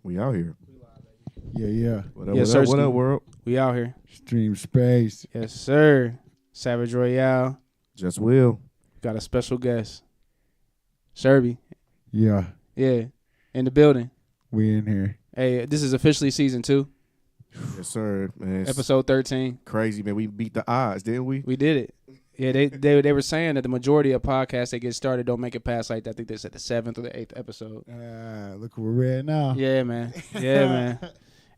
We out here. Yeah. What up, Yes, what up, sir, what up, Steve. world? We out here. StreamSpace. Yes, sir. Savage Royale. Just Will. Got a special guest. Sherby. Yeah, Yeah. In the building. we in here. Hey, this is officially season 2, Yes, sir. Man, it's episode 13. crazy, man. We beat the odds, didn't we? We did it. Yeah, they were saying that the majority of podcasts that get started don't make it past, like, I think they said the 7th or the 8th episode. Look where we're at now. Yeah, man. Yeah, man.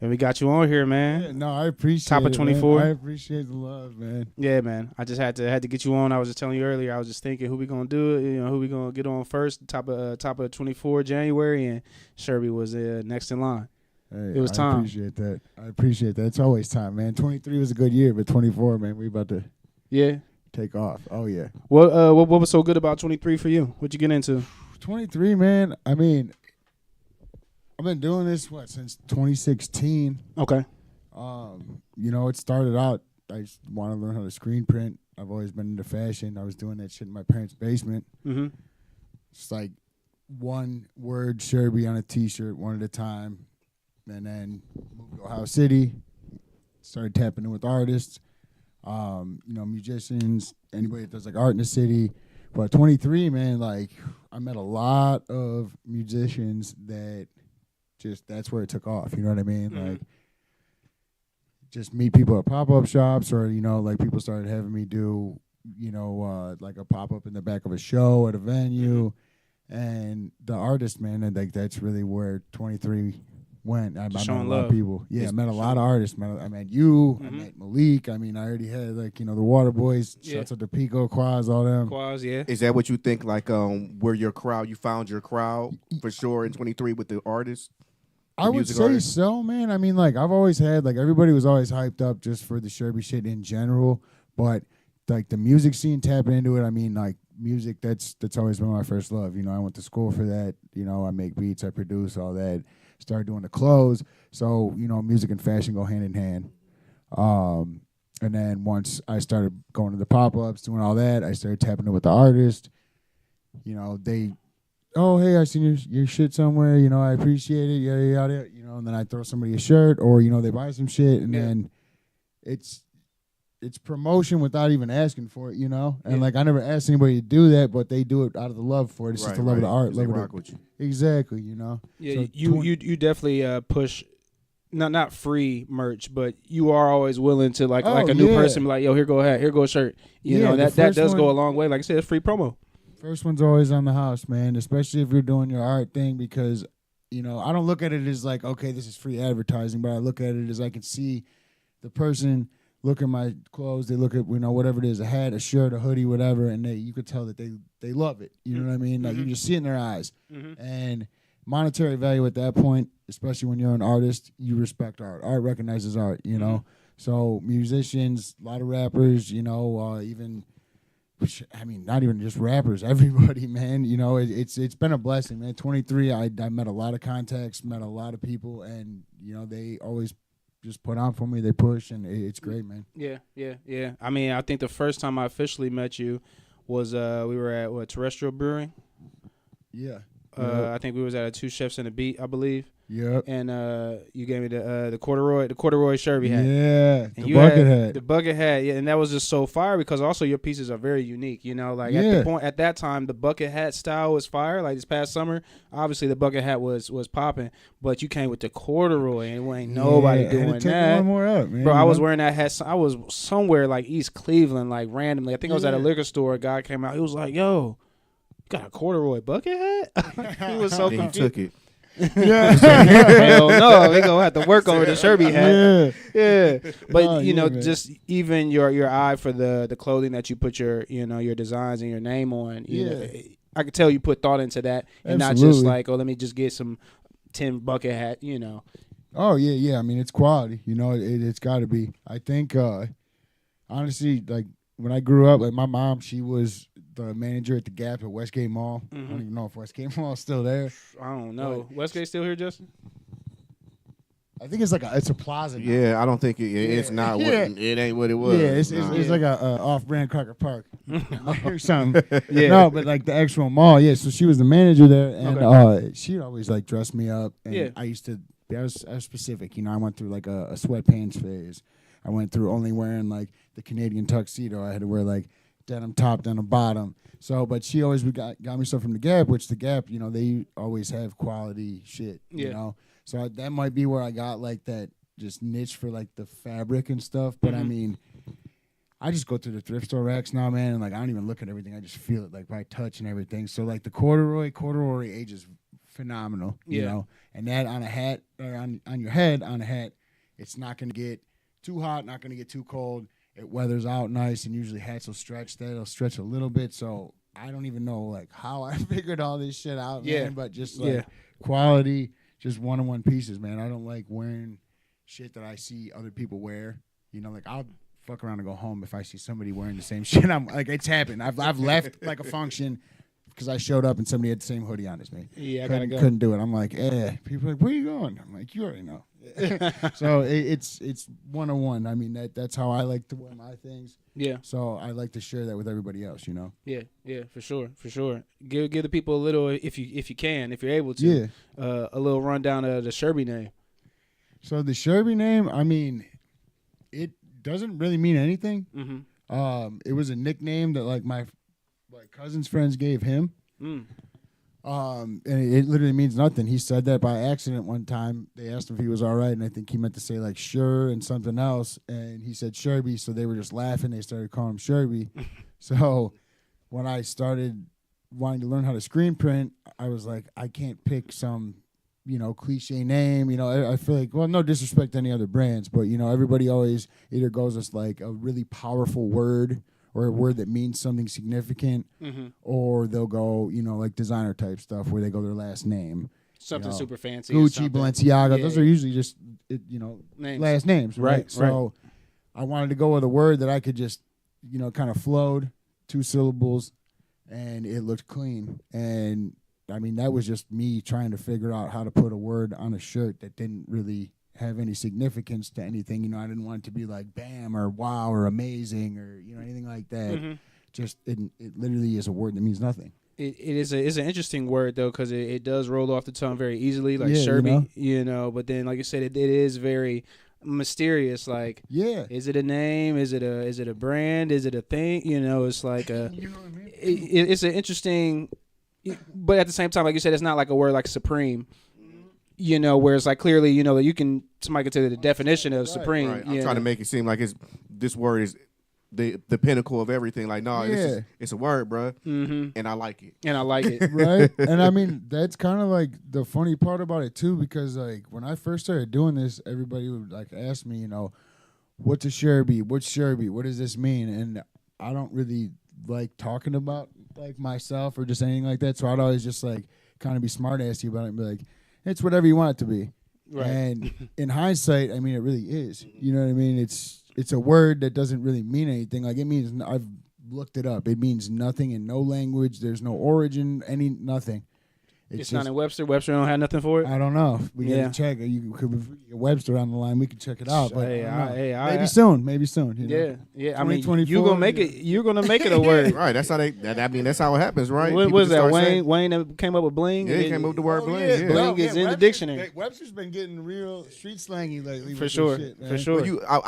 And we got you on here, man. Yeah, no, I appreciate Top of it, 24. man. I appreciate the love, man. Yeah, man. I just had to get you on. I was just telling you earlier. I was just thinking who we gonna do it. You know, who we gonna get on first. Top of 24 January, and Sherby was next in line. Hey, It was time. I appreciate that. It's always time, man. 23 was a good year, but 24, man, we about to Yeah. take off. Oh, yeah. What was so good about 23 for you? What'd you get into? 23, man. I mean, I've been doing this, since 2016. Okay. It started out, I just want to learn how to screen print. I've always been into fashion. I was doing that shit in my parents' basement. Mm-hmm. It's like one word Sherby on a T-shirt, one at a time. And then moved to Ohio City, started tapping in with artists, musicians, anybody that does like art in the city. But 23, man, like I met a lot of musicians that that's where it took off. You know what I mean? Mm-hmm. Like just meet people at pop-up shops, or like people started having me do, like a pop-up in the back of a show at a venue. And the artist, man, and like that's really where 23 went. I met a lot of people. Yeah, I met a lot of artists. I met you. I met Malik. I mean, I already had the Water Boys. Shouts out to Pico, Quaz, all them. Quaz, yeah. Is that what you think? Like, where your crowd? You found your crowd for sure in 23 with the artists. I would say so, man. I mean, like I've always had everybody was always hyped up just for the Sherby shit in general, but like the music scene tapping into it. I mean, like music. That's always been my first love. I went to school for that. I make beats. I produce all that. Started doing the clothes. So, music and fashion go hand in hand. And then once I started going to the pop-ups, doing all that, I started tapping in with the artist. Hey, I seen your shit somewhere. I appreciate it. Yada, yada. And then I throw somebody a shirt or, they buy some shit. And then it's promotion without even asking for it, And I never asked anybody to do that, but they do it out of the love for it. It's just the love of the art. They rock with you. Exactly, Yeah, so you definitely push not free merch, but you are always willing to like a new person be like, yo, here go a hat, here go a shirt. That does go a long way. Like I said, it's free promo. First one's always on the house, man, especially if you're doing your art thing, because I don't look at it as like, okay, this is free advertising, but I look at it as I can see the person look at my clothes, they look at whatever it is, a hat, a shirt, a hoodie, whatever, and you could tell that they love it. You know what I mean? Like you just see it in their eyes. Mm-hmm. And monetary value at that point, especially when you're an artist, you respect art. Art recognizes art. So musicians, a lot of rappers, even. Not even just rappers, everybody, man. It's been a blessing, man. 23, I met a lot of contacts, met a lot of people, and they always just put on for me. They push, and it's great, man. Yeah. I mean, I think the first time I officially met you was we were at Terrestrial Brewing. Yeah. I think we was at a Two Chefs and a Beat, I believe. Yep. And you gave me the corduroy Sherby hat. Yeah. And the bucket hat. The bucket hat, yeah, and that was just so fire because also your pieces are very unique. At that time the bucket hat style was fire. Like this past summer, obviously the bucket hat was popping, but you came with the corduroy and ain't nobody doing take that. One more up, man. Bro, I was wearing that hat. I was somewhere like East Cleveland, like randomly. I think I was at a liquor store. A guy came out. He was like, "Yo, you got a corduroy bucket hat?" He was so confused. He took it. Yeah. Hell no, we gonna have to work over the Sherby hat. Yeah. But just even your eye for the clothing that you put your designs and your name on. I could tell you put thought into that, and not just like, let me just get some tin bucket hat. Oh yeah. I mean, it's quality. It's got to be. I think honestly, like when I grew up, like my mom, she was the manager at the Gap at Westgate Mall. Mm-hmm. I don't even know if Westgate Mall is still there. I don't know. Westgate still here, Justin? I think it's a plaza now. Yeah, I don't think it's not. It ain't what it was. Yeah, it's like a off-brand Cracker Park or something. Yeah. No, but like the actual mall. Yeah, so she was the manager there, and she'd always like dress me up, and I used to I was specific. You know, I went through like a sweatpants phase. I went through only wearing like the Canadian tuxedo. I had to wear like denim top, denim bottom. So, but she always got me stuff from the Gap, which the Gap, you know, they always have quality shit. You know, so that might be where I got like that just niche for like the fabric and stuff. But I mean, I just go through the thrift store racks now, man, and like I don't even look at everything. I just feel it like by touch and everything. So like the corduroy ages phenomenal. You know, and that on a hat or on your head on a hat, it's not gonna get too hot, not gonna get too cold. It weathers out nice, and usually hats will stretch. That'll stretch a little bit. So I don't even know like how I figured all this shit out, man. But just like quality, just one-on-one pieces, man. I don't like wearing shit that I see other people wear. You know, like I'll fuck around and go home if I see somebody wearing the same shit. I'm like, it's happened. I've left like a function because I showed up and somebody had the same hoodie on as me. Yeah, I gotta go. Couldn't do it. I'm like, people are like, where are you going? I'm like, you already know. So it's one-on-one. I mean, that's how I like to wear my things. Yeah. So I like to share that with everybody else, you know. Yeah, for sure. Give the people a little, if you can, if you're able to. A little rundown of the Sherby name. So the Sherby name, I mean, it doesn't really mean anything. It was a nickname that like my cousin's friends gave him. And it literally means nothing. He said that by accident one time. They asked him if he was all right, and I think he meant to say like sure and something else, and he said Sherby, so they were just laughing. They started calling him Sherby. So when I started wanting to learn how to screen print, I was like, I can't pick some, you know, cliche name. You know, I feel like, well, no disrespect to any other brands, but, you know, everybody always either goes with like a really powerful word or a word that means something significant, or they'll go, you know, like designer type stuff where they go their last name. Something super fancy. Gucci, Balenciaga, those are usually just, you know, last names, right? So I wanted to go with a word that I could just, you know, kind of flowed, 2 syllables, and it looked clean. And, I mean, that was just me trying to figure out how to put a word on a shirt that didn't really have any significance to anything. You know, I didn't want it to be like bam or wow or amazing or, you know, anything like that. Just it literally is a word that means nothing. It's an interesting word though, because it does roll off the tongue very easily, like Sherby, you know. But then, like I said, it is very mysterious. Like, is it a name? Is it a brand? Is it a thing? You know, it's like a. You know what I mean? It's an interesting, but at the same time, like you said, it's not like a word like supreme. You know, where it's like clearly, you know, somebody could tell you the definition of supreme. Right. I'm trying to make it seem like this word is the pinnacle of everything. Like, no, it's a word, bro, and I like it. Right? And I mean, that's kind of like the funny part about it too, because like when I first started doing this, everybody would like ask me, you know, what's a Sherby? What's Sherby? What does this mean? And I don't really like talking about like myself or just anything like that. So I'd always just like kind of be smart assy about it and be like, it's whatever you want it to be. Right. And in hindsight, I mean, it really is. You know what I mean? It's a word that doesn't really mean anything. Like, it means, I've looked it up. It means nothing in no language. There's no origin, nothing. It's not in Webster. Webster don't have nothing for it? I don't know. We got to check. You could get Webster on the line. We can check it out. But maybe soon. You know? Yeah. I mean, you're gonna make it. You're gonna make it a word, right? That's how that's how it happens, right? What was that? Wayne that came up with bling. Yeah, he came up with the word bling. Yeah. Bling is in the dictionary. Webster's been getting real street slangy lately. For sure. Well,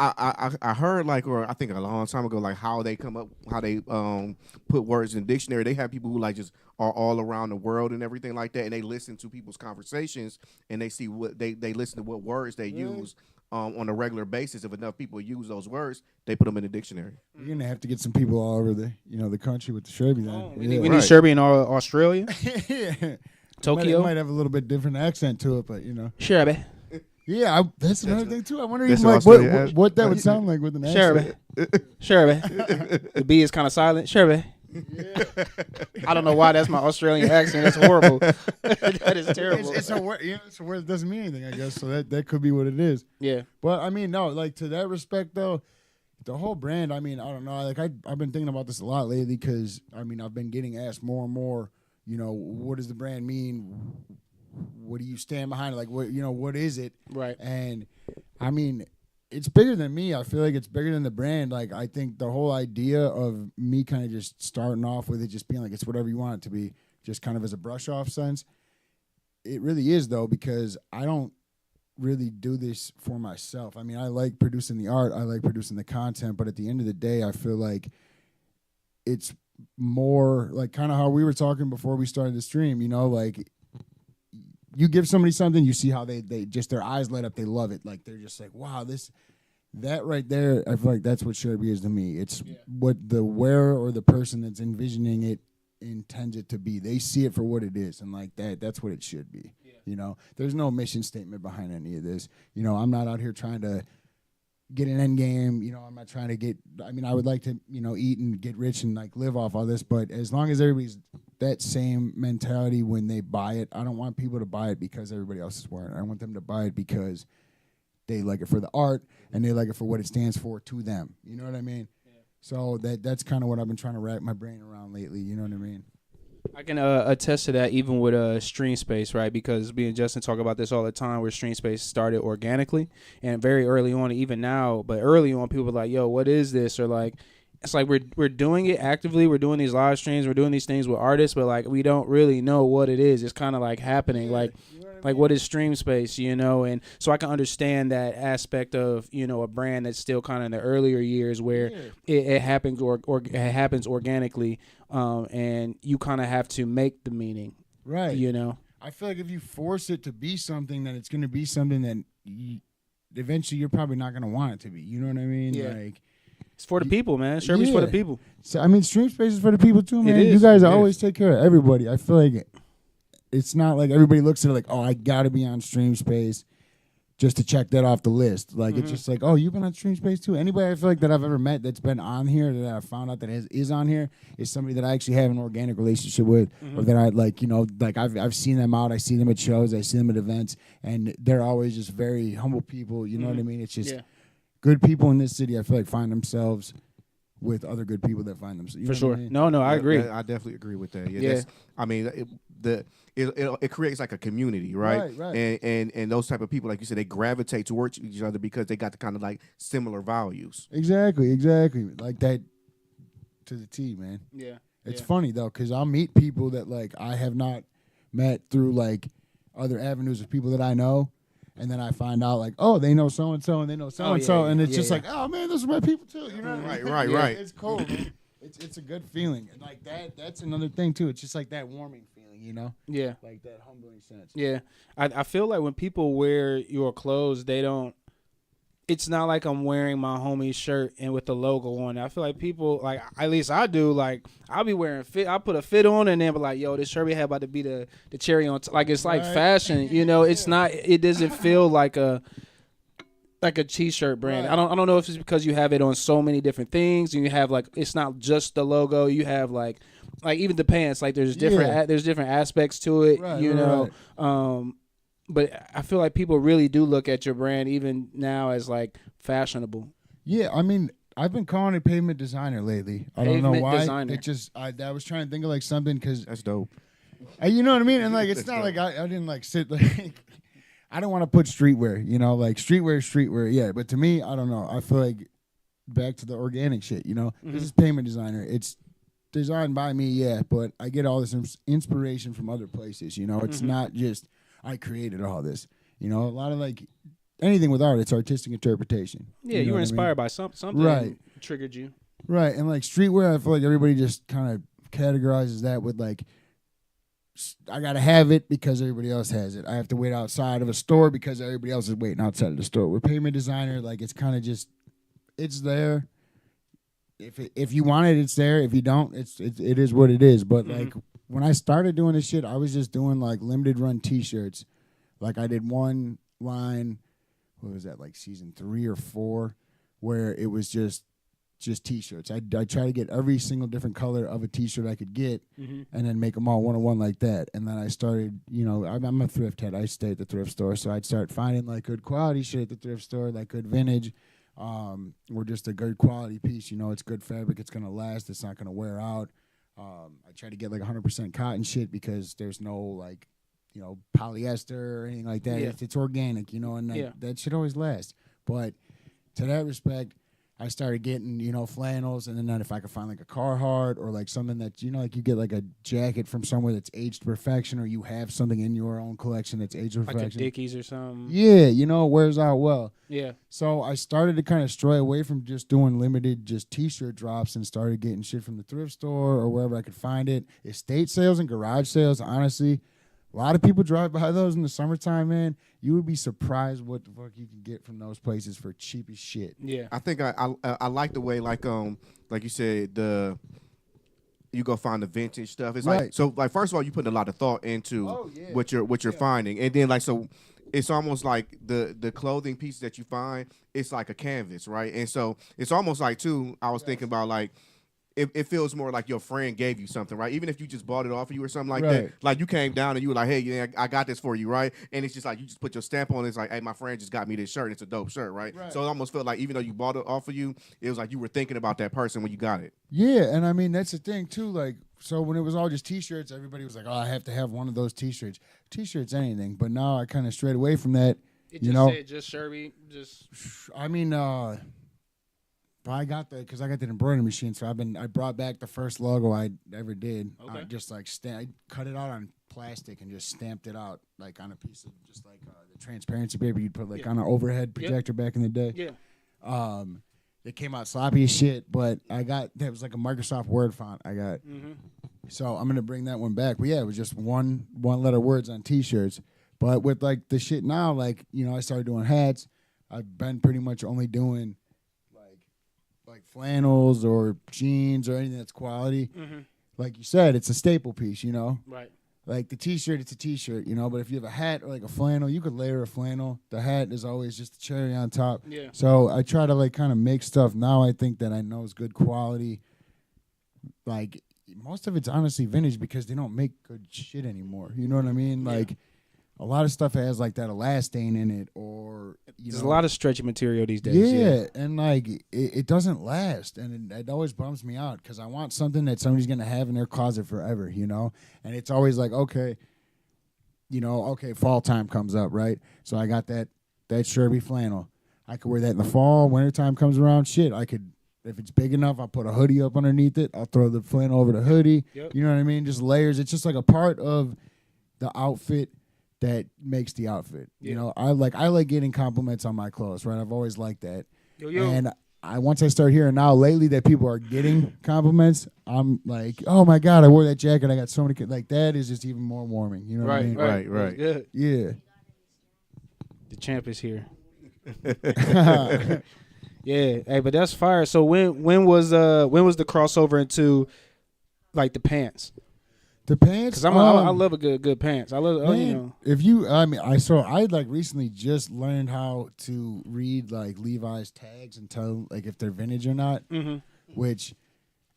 I heard like, or I think a long time ago, like how they put words in the dictionary. They have people who like just are all around the world and everything like that, and they listen to people's conversations and they see what they listen to what words they use on a regular basis. If enough people use those words, they put them in the dictionary. You're gonna have to get some people all over the country with the Sherby. Then we need Sherby in Australia. Tokyo might have a little bit different accent to it, but you know, Sherby. Yeah, that's another thing too. I wonder even like what that would sound like with an accent. Sherby. The B is kind of silent. Sherby. Yeah. I don't know why that's my Australian accent. That's horrible. That is terrible. It's a word. It's a word that doesn't mean anything, I guess. So that could be what it is. Yeah. But I mean, no, like to that respect though, the whole brand. I mean, I don't know. Like I've been thinking about this a lot lately because I mean I've been getting asked more and more. You know, what does the brand mean? What do you stand behind it? Like what is it? Right. And I mean, it's bigger than me. I feel like it's bigger than the brand. Like, I think the whole idea of me kind of just starting off with it just being like, it's whatever you want it to be, just kind of as a brush off sense. It really is, though, because I don't really do this for myself. I mean, I like producing the art, I like producing the content, but at the end of the day, I feel like it's more like kind of how we were talking before we started the stream, you know, like you give somebody something, you see how they just their eyes light up, they love it. Like they're just like, wow, that right there, I feel like that's what Sherby is to me. It's what the wearer or the person that's envisioning it intends it to be. They see it for what it is, and like that's what it should be. Yeah. You know, there's no mission statement behind any of this. You know, I'm not out here trying to get an end game. You know, I'm not trying to get. I mean, I would like to, you know, eat and get rich and like live off all this, but as long as everybody's that same mentality when they buy it, I don't want people to buy it because everybody else is wearing it. I want them to buy it because they like it for the art and they like it for what it stands for to them. You know what I mean? So that's kind of what I've been trying to wrap my brain around lately. You know what I mean? I can attest to that even with StreamSpace, right? Because me and Justin talk about this all the time where StreamSpace started organically and very early on, even now, but early on people were like, yo, what is this? Or like, it's like we're doing it actively. We're doing these live streams. We're doing these things with artists, but like we don't really know what it is. It's kind of like happening. Like, like what is StreamSpace, you know? And so I can understand that aspect of, you know, a brand that's still kind of in the earlier years where it happens or it happens organically, and you kind of have to make the meaning, right? You know, I feel like if you force it to be something, then it's going to be something that eventually you're probably not going to want it to be. You know what I mean? Yeah. Like, it's for the people, man. Sherby's for the people. So I mean, StreamSpace is for the people too, man. It is. You guys always take care of everybody. I feel like it's not like everybody looks at it like, oh, I got to be on StreamSpace just to check that off the list. Like, it's just like, oh, you've been on StreamSpace too? Anybody I feel like that I've ever met that's been on here, that I found out that is on here, is somebody that I actually have an organic relationship with, or that I, like, you know, like I've seen them out, I see them at shows, I see them at events, and they're always just very humble people, you know what I mean? It's just good people in this city, I feel like, find themselves with other good people that find themselves. For sure. I mean? No, I agree. I definitely agree with that. Yeah. I mean, it creates like a community, right? Right. And those type of people, like you said, they gravitate towards each other because they got the kind of like similar values. Exactly. Like that to the T, man. Yeah. It's funny though, because I'll meet people that like I have not met through like other avenues of people that I know. And then I find out, like, oh, they know so-and-so, and they know so-and-so, and it's just like, oh, man, those are my people, too. You know what I mean? Right. It's cool, man. It's a good feeling. And, like, that's another thing, too. It's just, like, that warming feeling, you know? Yeah. Like, that humbling sense. Yeah. I feel like when people wear your clothes, they don't, it's not like I'm wearing my homie's shirt and with the logo on it. I feel like people, like, at least I do, like, I'll be wearing fit. I'll put a fit on and then be like, yo, this Sherby hat about to be the cherry on top. Like, it's like fashion, you know? It's not, it doesn't feel like a t-shirt brand. Right. I don't know if it's because you have it on so many different things and you have, like, it's not just the logo. You have, like even the pants, like, there's different aspects to it, you know? Right. But I feel like people really do look at your brand even now as like fashionable. Yeah, I mean, I've been calling it pavement designer lately. I don't know why. Designer. It just I was trying to think of like something because That's dope. You know what I mean? And like it's not like I didn't like sit like I don't want to put streetwear. You know, like streetwear. Yeah, but to me, I don't know. I feel like back to the organic shit. You know, this is pavement designer. It's designed by me, yeah, but I get all this inspiration from other places. You know, it's not just I created all this. You know, a lot of like anything with art, it's artistic interpretation. Yeah, you were inspired by something right. Triggered you. Right, and like streetwear, I feel like everybody just kind of categorizes that with like, I gotta have it because everybody else has it. I have to wait outside of a store because everybody else is waiting outside of the store. With pavement designer, like it's kind of just, it's there. If you want it, it's there. If you don't, it is what it is. But like when I started doing this shit, I was just doing like limited run T-shirts. Like I did one line, what was that, like season 3 or 4, where it was just T-shirts. I try to get every single different color of a T-shirt I could get, and then make them all one-on-one like that. And then I started, you know, I'm a thrift head. I stay at the thrift store, so I'd start finding like good quality shit at the thrift store, like good vintage, or just a good quality piece. You know, it's good fabric. It's gonna last. It's not gonna wear out. I try to get like 100% cotton shit because there's no like, you know, polyester or anything like that. Yeah. It's organic, you know, and that should always last. But to that respect, I started getting, flannels, and then if I could find like a Carhartt or like something that, like you get like a jacket from somewhere that's aged to perfection, or you have something in your own collection that's aged to perfection. Like a Dickies or something. Yeah, it wears out well. Yeah. So I started to kind of stray away from just doing limited just T-shirt drops and started getting shit from the thrift store or wherever I could find it. Estate sales and garage sales, honestly. A lot of people drive by those in the summertime, man. You would be surprised what the fuck you can get from those places for cheap as shit. Yeah. I think I like the way like you said you go find the vintage stuff. It's Right. like so like first of all you put a lot of thought into what you're finding, and then like so it's almost like the clothing pieces that you find, it's like a canvas, right? And so it's almost like too. I was thinking about like. It feels more like your friend gave you something, right? Even if you just bought it off of you or something like that. Like you came down and you were like, hey, yeah, I got this for you, right? And it's just like you just put your stamp on it. It's like, hey, my friend just got me this shirt. And it's a dope shirt, right? So it almost felt like even though you bought it off of you, it was like you were thinking about that person when you got it. Yeah, and I mean, that's the thing, too. Like, so when it was all just T-shirts, everybody was like, oh, I have to have one of those T-shirts. T-shirts, anything. But now I kind of strayed away from that. It just said just Sherby. I mean, I got that because I got that embroidery machine. So I brought back the first logo I ever did. Okay. Just like I cut it out on plastic and just stamped it out like on a piece of just like the transparency paper you'd put like on an overhead projector back in the day. Yeah. It came out sloppy as shit, but that was like a Microsoft Word font I got. Mm-hmm. So I'm gonna bring that one back. But yeah, it was just one letter words on T-shirts. But with like the shit now, like I started doing hats. I've been pretty much only doing like flannels or jeans or anything that's quality. Mm-hmm. Like you said, it's a staple piece, Right. Like the T-shirt, it's a T-shirt, But if you have a hat or like a flannel, you could layer a flannel. The hat is always just the cherry on top. Yeah. So I try to like kind of make stuff now I think that I know is good quality. Like most of it's honestly vintage because they don't make good shit anymore. You know what I mean? Yeah. Like a lot of stuff has like that elastane in it, or there's a lot of stretchy material these days. Yeah, and like it doesn't last, and it always bums me out because I want something that somebody's gonna have in their closet forever, And it's always like, okay, fall time comes up, right? So I got that Sherby flannel. I could wear that in the fall. Wintertime comes around, shit. I could, if it's big enough, I'll put a hoodie up underneath it. I'll throw the flannel over the hoodie. Yep. You know what I mean? Just layers. It's just like a part of the outfit that makes the outfit. Yeah. I like getting compliments on my clothes, right? I've always liked that. Yo. And once I start hearing now lately that people are getting compliments, I'm like, oh my God, I wore that jacket. I got so many like that is just even more warming. You know what I mean? Right. Good. Yeah. The champ is here. Yeah. Hey, but that's fire. So when was the crossover into like the pants? The pants, because I love a good pants. I love man, I like recently just learned how to read like Levi's tags and tell like if they're vintage or not. Mm-hmm. Which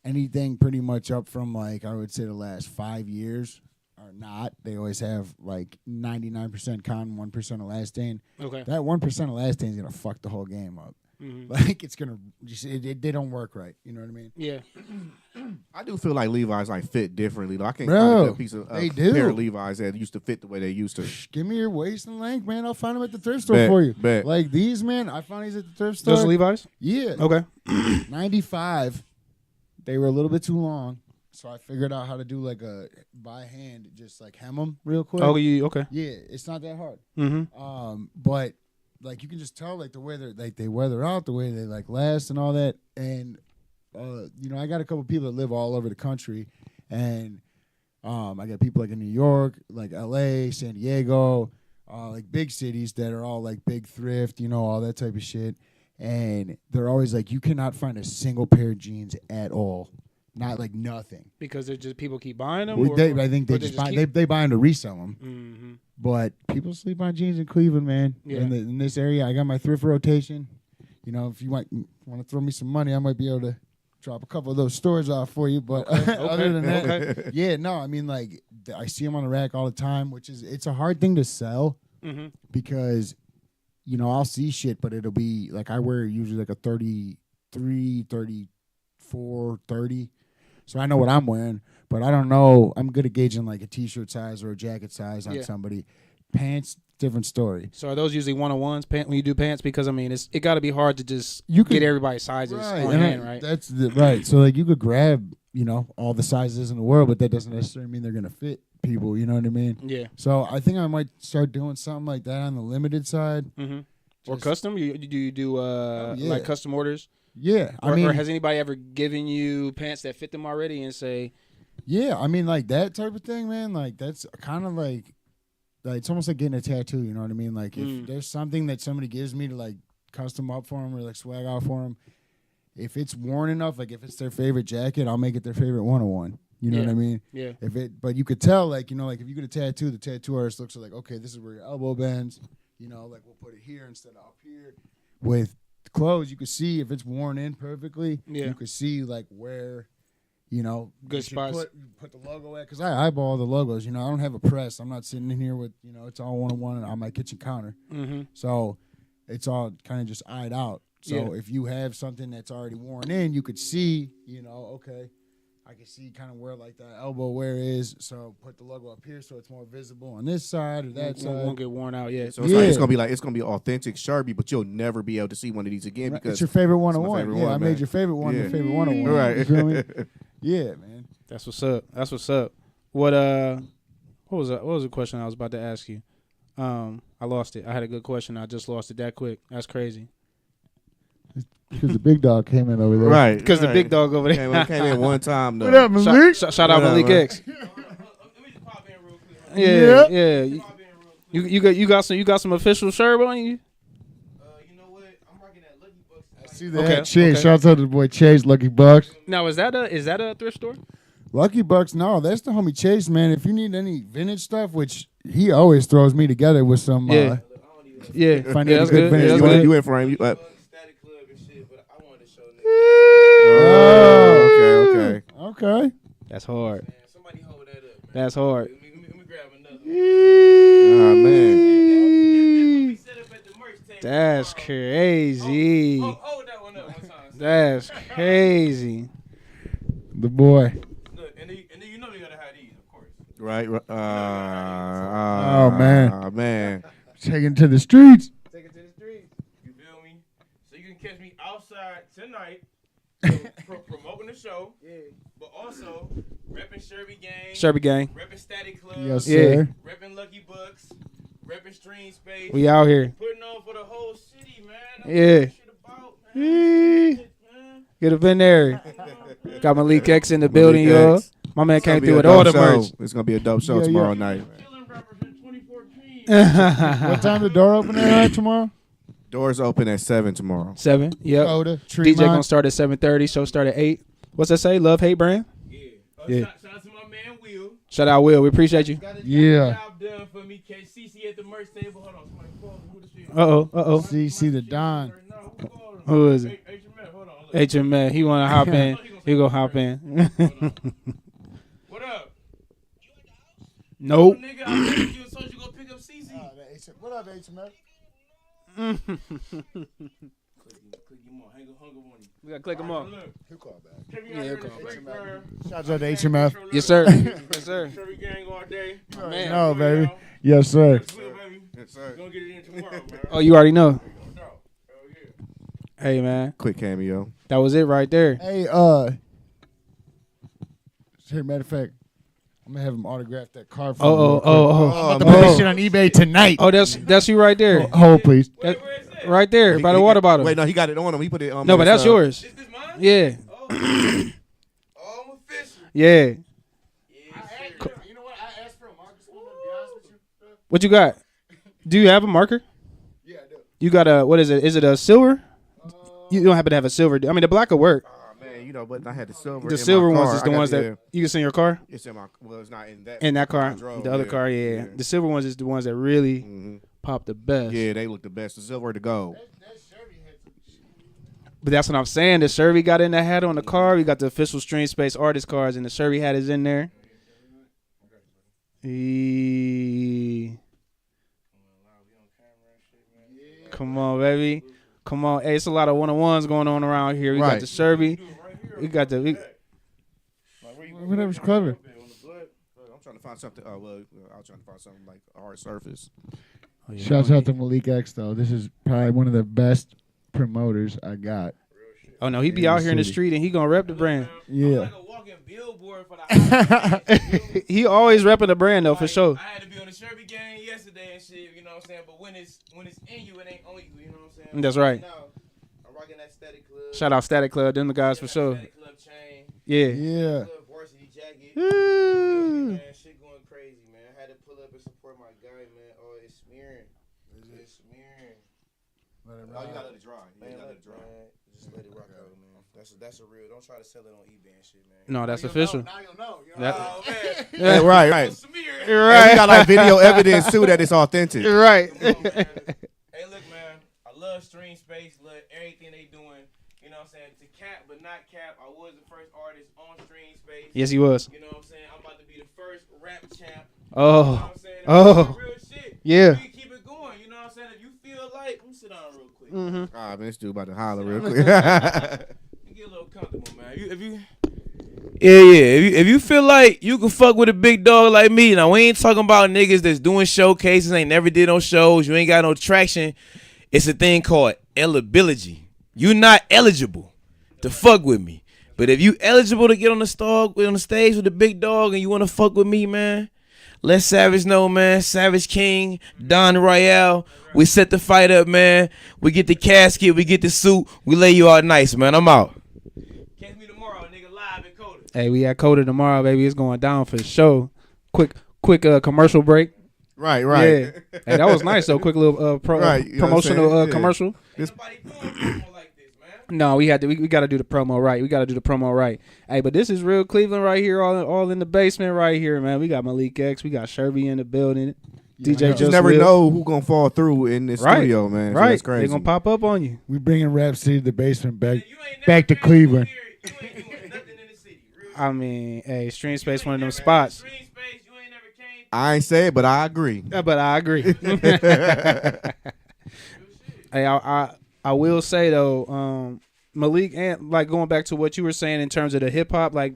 anything pretty much up from like I would say the last 5 years are not. They always have like 99% cotton, 1% elastane. Okay, that 1% elastane is gonna fuck the whole game up. Mm-hmm. Like it's gonna they don't work right. You know what I mean? Yeah. I do feel like Levi's like fit differently though. I can't Bro, find a good piece of they do. pair of Levi's that used to fit the way they used to. Give me your waist and length, man. I'll find them at the thrift store Bet, for you. bet. Like these, man. I found these at the thrift store. Those Levi's? Yeah. Okay. 95. They were a little bit too long, so I figured out how to do like a by hand, just like hem them real quick. Oh, you okay? Yeah, it's not that hard. Mm-hmm. But like you can just tell like the way they weather out, the way they like last and all that. And I got a couple people that live all over the country, and I got people like in New York, like LA, San Diego, like big cities that are all like big thrift, all that type of shit. And they're always like, you cannot find a single pair of jeans at all. Not like nothing. Because they're just people keep buying them? I think they just buy they buy them to resell them. Mm-hmm. But people sleep on jeans in Cleveland, man. Yeah. In this area, I got my thrift rotation. If you want to throw me some money, I might be able to drop a couple of those stores off for you. But other than that, yeah, no, I mean, like, I see them on the rack all the time, it's a hard thing to sell because, I'll see shit, but it'll be, like, I wear usually like a 33, 34, 30. So I know what I'm wearing, but I don't know. I'm good at gauging, like, a T-shirt size or a jacket size on somebody. Pants, different story. So are those usually 1-on-ones when you do pants? Because I mean, it got to be hard to just get everybody's sizes on hand, right? That's right. So like you could grab, all the sizes in the world, but that doesn't necessarily mean they're gonna fit people. You know what I mean? Yeah. So I think I might start doing something like that on the limited side. Mm-hmm. Or custom? You do like custom orders? Yeah. Or has anybody ever given you pants that fit them already and say? Yeah, I mean, like that type of thing, man. Like that's kind of like it's almost like getting a tattoo. You know what I mean? Like if there's something that somebody gives me to like custom up for them or like swag out for them, if it's worn enough, like if it's their favorite jacket, I'll make it their favorite 1-on-1. You know what I mean? Yeah. But you could tell, like like if you get a tattoo, the tattoo artist looks like, okay, this is where your elbow bends. Like we'll put it here instead of up here. With clothes, you could see if it's worn in perfectly. Yeah. You could see like where. Good spots. Put the logo at, because I eyeball the logos. I don't have a press. I'm not sitting in here with, it's all 1-on-1 on my kitchen counter. Mm-hmm. So it's all kind of just eyed out. So if you have something that's already worn in, you could see, okay, I can see kind of where like that elbow wear is. So put the logo up here so it's more visible on this side or that side. Won't get worn out yet. So it's gonna be authentic Sherby, but you'll never be able to see one of these again because it's your favorite 1-on-1. Yeah, I made your favorite one your favorite 1-on-1. Right. You feel me? Yeah, man. That's what's up. What was the question I was about to ask you? I lost it. I had a good question. I just lost it that quick. That's crazy. Because the big dog came in over there. Right. Because the big dog over there came in one time though. What up, Malik? Shout out Malik X. Let me just pop in real quick. Yeah. You got some official shirt on you? You know what? I'm rocking that Lucky Bucks. I see that. Chase. Shout out to the boy Chase, Lucky Bucks. Now is that a thrift store? Lucky Bucks, no, that's the homie Chase, man. If you need any vintage stuff, which he always throws me together with some yeah. That's good. Vintage. You went for him. Static Club and shit, but I wanted to show niggas. Okay. That's hard. Man, somebody hold that up, man. That's hard. Let me grab another. Oh man. That's crazy. Hold that one up one time. That's crazy. The boy. Look, and then you know we gotta have these, of course. Right. Oh man. Man. Take it to the streets. Take it to the street. You feel me? So you can catch me outside tonight, promoting the show. Yeah. But also repping Sherby Gang. Repping Static Club. Yes, sir. Repping Lucky Bucks. Repping StreamSpace. We out here. Putting on for the whole city, man. That's Yeah. what shit about, man. Get up in there. Got Malik X in the building, y'all. My man came through with all the merch. It's gonna be a dope show tomorrow night. What time the door open at tomorrow? Doors open at 7 tomorrow. 7. Yep. DJ gonna start at 7:30. Show start at 8. What's that say? Love, hate, brand. Yeah. Shout out to my man Will. Shout out Will. We appreciate you. Yeah. Job done for me. KCC at the merch table. Hold on. Somebody call me. Who the shit? Uh-oh. CC the Don. Who is it? HMF. Hold on. HMF. He wanna hop in. He gonna hop in. What up? Nope. Nigga, I told you go pick up CC. What up, HMF? Click him on. Hang on him. We gotta click him off. He'll call back. He'll call back. Shout out to HMF. Yes, sir. Yes, sir. Sherby Gang all day. Man. No, baby. Yes, sir. Yes, sir. Gonna get it in tomorrow, man. Oh, you already know. Hell yeah. Hey, man. Quick cameo. That was it right there. Hey, matter of fact, I'm gonna have him autograph that card for me. Oh. I'm about to put this shit on eBay tonight. Oh, that's you right there. Hold, please. Wait, where is that? Right there, by the water bottle. Wait, no, he got it on him. He put it on. No, but that's yours. Is this mine? Yeah. Oh, I'm official. Yeah. You know what? I asked for a marker, to be honest with you. What you got? Do you have a marker? Yeah, I do. You got a, what is it? Is it a silver? You don't happen to have a silver. I mean, the black will work. Man, but I had the silver. The in silver my ones car. is the ones that you can see in your car. It's in my. Well, it's not in that. In that car, drove, the other car, yeah. The silver ones is the ones that really pop the best. Yeah, they look the best. The silver, the gold. But that's what I'm saying. The Sherby got in the hat on the car. We got the official StreamSpace artist cards, and the Sherby hat is in there. Come on, baby. Come on. Hey, it's a lot of one-on-ones going on around here. We got the Sherby. We got the... Whatever's clever. I'm trying to find something. I was trying to find something like a hard surface. Oh, yeah, Shouts out to Malik X though. This is probably one of the best promoters I got. Oh no, he be out here in the street and he gonna rep the brand. Yeah. I'm like a walking billboard for the He always repping the brand though, for sure. I had to be on the Sherby game yesterday and shit, you know what I'm saying? But when it's in you, it ain't on you, you know what I'm saying? That's right. Now, I'm rocking that Static Club. Shout out Static Club, them the guys for sure. Static Club chain. Yeah. Yeah. Club varsity jacket. Woo. Man, shit going crazy, man. I had to pull up and support my guy, man. Oh, it's smearing. It's smearing. Oh, you gotta let it dry. You Man, gotta let look, it dry. man, just let it rock out, man. That's a real. Don't try to sell it on eBay and shit, man. No, that's official. Now you'll know. That- Oh man, Yeah, right. smear. And we got like video evidence too that it's authentic. Right. Come on, man. Hey, look, man. I love StreamSpace. Love everything they doing. You know what I'm saying? To cap, but not cap. I was the first artist on StreamSpace. Yes, he was. You know what I'm saying? I'm about to be the first rap champ. You know Oh. what I'm saying? Oh. That's real shit. Yeah. We keep it going. You know what I'm saying? If you feel like, let me sit down real quick. Mm-hmm. Ah, man, this dude about to holler real quick. You get a little comfortable, man. If you feel like you can fuck with a big dog like me, now we ain't talking about niggas that's doing showcases, ain't never did no shows, you ain't got no traction. It's a thing called eligibility. You not eligible to fuck with me. But if you eligible to get on the stage with the big dog and you want to fuck with me, man, let Savage know, man. Savage King, Don Royale. We set the fight up, man. We get the casket, we get the suit, we lay you out nice, man. I'm out. Catch me tomorrow, nigga, live in Coda. Hey, we at Coda tomorrow, baby. It's going down for the show. Quick commercial break. right. Yeah. Hey, that was nice though. Quick little Right, you know what I'm promotional saying? Yeah. commercial. Ain't nobody doing promo like this, man. No, we got to do the promo right. We got to do the promo right. Hey, but this is real Cleveland right here, all in the basement right here, man. We got Malik X, we got Sherby in the building. DJ You Just just never Will. know who gonna fall through in this Right. studio, man. So Right, that's crazy. they gonna pop up on you. We bringing Rap City to the basement back You ain't never back to been Cleveland. here, you ain't doing nothing in the city. Real I mean, hey, You StreamSpace ain't one of them never- spots. StreamSpace, you ain't never came. I ain't say it, but I agree. Yeah, but I agree. Hey, I will say though, Malik, and like going back to what you were saying in terms of the hip hop, like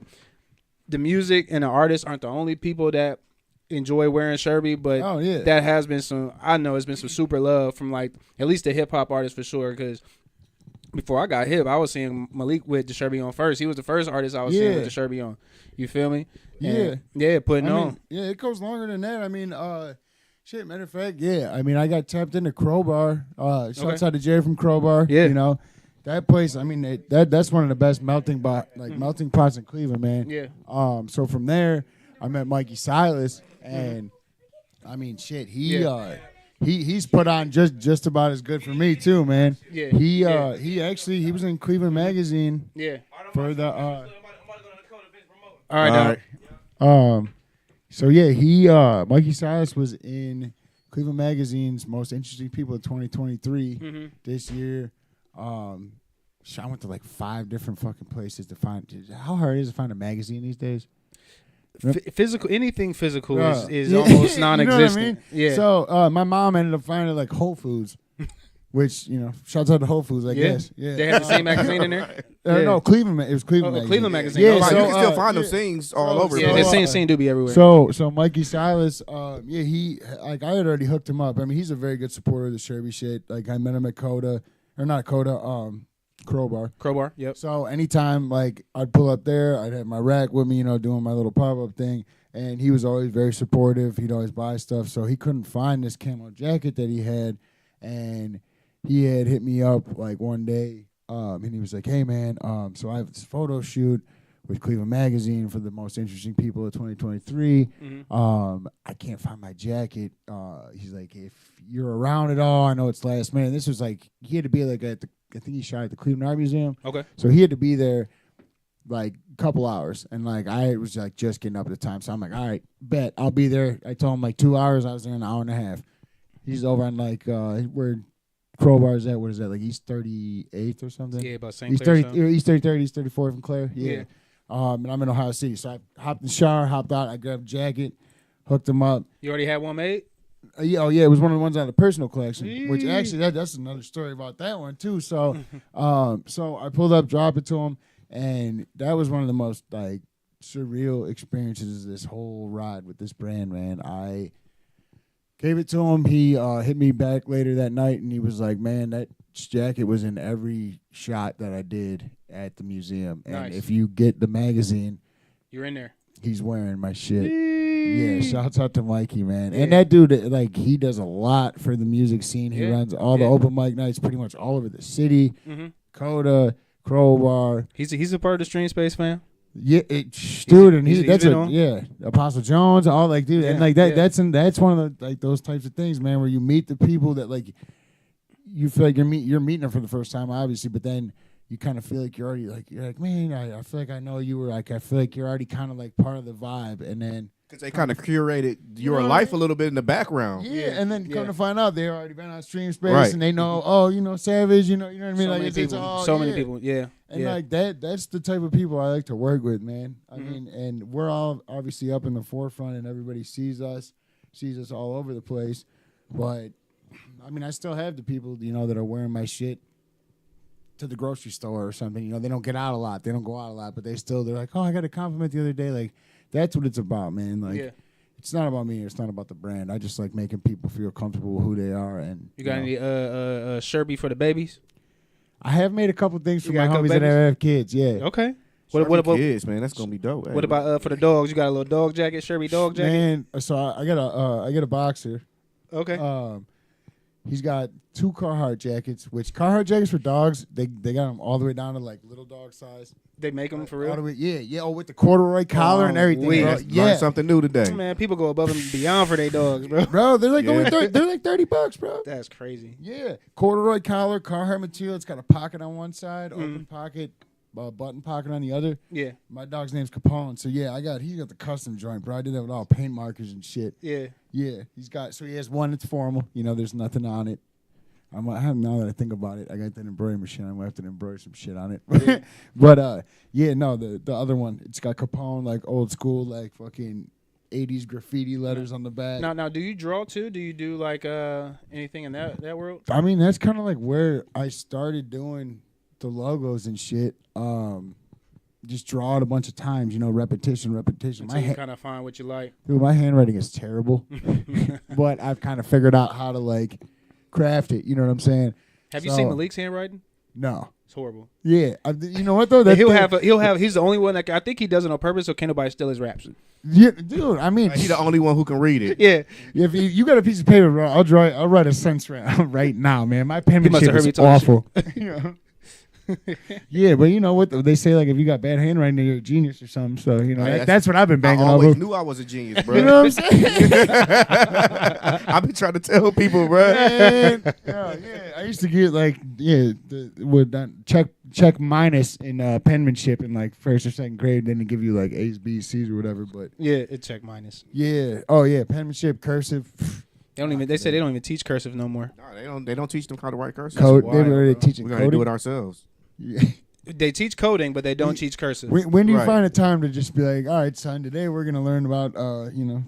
the music and the artists aren't the only people that enjoy wearing Sherby, but Oh yeah. that has been I know it's been some super love from like at least the hip hop artists for sure. Because before I got hip, I was seeing Malik with the Sherby on first. He was the first artist I was seeing with the Sherby on. You feel me? And, yeah, putting I on. mean, yeah, it goes longer than that. I mean, shit, matter of fact, yeah. I mean, I got tapped into Crowbar. Shouts out to Jerry from Crowbar. Yeah. You know, that place, I mean, that's one of the best melting pots in Cleveland, man. Yeah. So from there, I met Mikey Silas, and I mean, shit, he's put on just about as good for me too, man. Yeah. He was in Cleveland Magazine Yeah. for the I'm about to go to the Coda Vince promote. All right, All dog. right. So yeah, Mikey Silas was in Cleveland Magazine's Most Interesting People of 2023 this year. I went to like 5 different fucking places to find. How hard is it to find a magazine these days? Physical, anything physical is Yeah. almost You know what I non-existent. mean? Yeah. So my mom ended up finding like Whole Foods, which shouts out to Whole Foods, I guess. Yeah. They had the same magazine in there. Yeah. No, Cleveland. It was Cleveland. Magazine. Cleveland Magazine. Yeah, Oh, Right, so, you can still uh, find yeah. those things all over. Yeah, the the place. scene do be everywhere. So Mikey Silas, he like I had already hooked him up. I mean, he's a very good supporter of the Sherby shit. Like I met him at Crowbar. Crowbar. Yep. So anytime like I'd pull up there, I'd have my rack with me, doing my little pop up thing, and he was always very supportive. He'd always buy stuff. So he couldn't find this camo jacket that he had, and he had hit me up like one day, and he was like, "Hey man, so I have this photo shoot with Cleveland Magazine for the Most Interesting People of 2023. I can't find my jacket. He's like, if you're around at all, I know it's last minute." This was like he had to be like I think he shot at the Cleveland Art Museum. Okay. So he had to be there like a couple hours, and like I was like just getting up at the time, so I'm like, all right, bet I'll be there. I told him like 2 hours. I was there in an hour and a half. He's over on like where Crowbar is at. What is that, like East 38th or something? Yeah, about St. East Clair. 30, East 33rd, East 34th from Claire. Yeah. And I'm in Ohio City, so I hopped in the shower, hopped out, I grabbed a jacket, hooked him up. You already had one made? Yeah, it was one of the ones out of the personal collection. Which actually that's another story about that one too. So, so I pulled up, dropped it to him, and that was one of the most like surreal experiences of this whole ride with this brand, man. Gave it to him. He hit me back later that night, and he was like, "Man, that jacket was in every shot that I did at the museum. And Nice. if you get the magazine, You're in there. he's wearing my shit." Yeah, shouts out to Mikey, man. Yeah. And that dude, like, he does a lot for the music scene. He Yeah. runs all the open mic nights pretty much all over the city. Mm-hmm. Coda, Crowbar. He's a part of the StreamSpace fam. Yeah, dude, and he's that's been on? Apostle Jones, all like, dude, and Yeah, like that. yeah. That's one of the like those types of things, man, where you meet the people that like you feel like you're meeting them for the first time, obviously, but then you kind of feel like you're like, man, I feel like I know you, were like, I feel like you're already kind of like part of the vibe, and then Because they kind of curated your know what life I mean? a little bit in the background. yeah, and then come to find out they already been on StreamSpace, Right. and they know, Savage, you know what I mean? So Like many it's people. all, So many people. Yeah. And yeah. like that's the type of people I like to work with, man. I Mm-hmm. mean, and we're all obviously up in the forefront, and everybody sees us all over the place. But I mean, I still have the people, that are wearing my shit to the grocery store or something. They don't get out a lot, they don't go out a lot, but they're like, oh, I got a compliment the other day. Like, that's what it's about, man. Like, Yeah. it's not about me. It's not about the brand. I just like making people feel comfortable with who they are. And You got know. any Sherby for the babies? I have made a couple things for You my got a couple homies that babies? have kids. Yeah. Okay. What What about kids, man? That's gonna be dope. what about for the dogs? You got a little dog jacket, Sherby dog jacket? Man, so I got a boxer. Okay. He's got 2 Carhartt jackets, which Carhartt jackets for dogs, they got them all the way down to like little dog size. They make them for All the real? way, yeah. Oh, with the corduroy collar and everything. wait. Bro. Learned Yeah, something new today. Man, people go above and beyond for their dogs, bro. bro, they're like Yeah. only they're like $30, bro. That's crazy. Yeah, corduroy collar, Carhartt material. It's got a pocket on one side, open pocket, button pocket on the other. Yeah. My dog's name's Capone, so yeah, he got the custom joint, bro. I did that with all paint markers and shit. Yeah. Yeah, he has one that's formal. There's nothing on it. Now that I think about it, I got that embroidery machine. I'm gonna have to embroider some shit on it. But the other one, it's got Capone, like old school, like fucking 80s graffiti letters on the back. Now, do you draw too? Do you do like anything in that world? I mean, that's kind of like where I started doing the logos and shit. Just draw it a bunch of times, repetition. Until you kind of find what you like. Dude, my handwriting is terrible, but I've kind of figured out how to like craft it. You know what I'm saying? Have you seen Malik's handwriting? No. It's horrible. Yeah. You know what though? And he'll have. He's the only one that I think he does it on purpose, so can't nobody steal his raps. Yeah, dude. I mean, He's the only one who can read it. Yeah. if you got a piece of paper, bro, I'll write a sentence right now, man. My penmanship heard me is talking awful. You know? Yeah, but you know what they say, like if you got bad handwriting, you're a genius or something. So that's what I've been banging I over. always knew I was a genius, bro. You know what I'm saying? I've been trying to tell people, bro. Man, yeah, I used to get check minus in penmanship in like first or second grade. Then they give you like A's, B's, C's or whatever. But Yeah, it's check minus. yeah, oh yeah, penmanship, cursive, They don't even. They say they don't even teach cursive no more. No, they don't teach them how to write cursive. code. wild, They were bro. teaching We're gonna do coding. it ourselves. Yeah. They teach coding, but they don't teach cursive. When do you Right. find a time to just be like, all right, son, today we're gonna learn about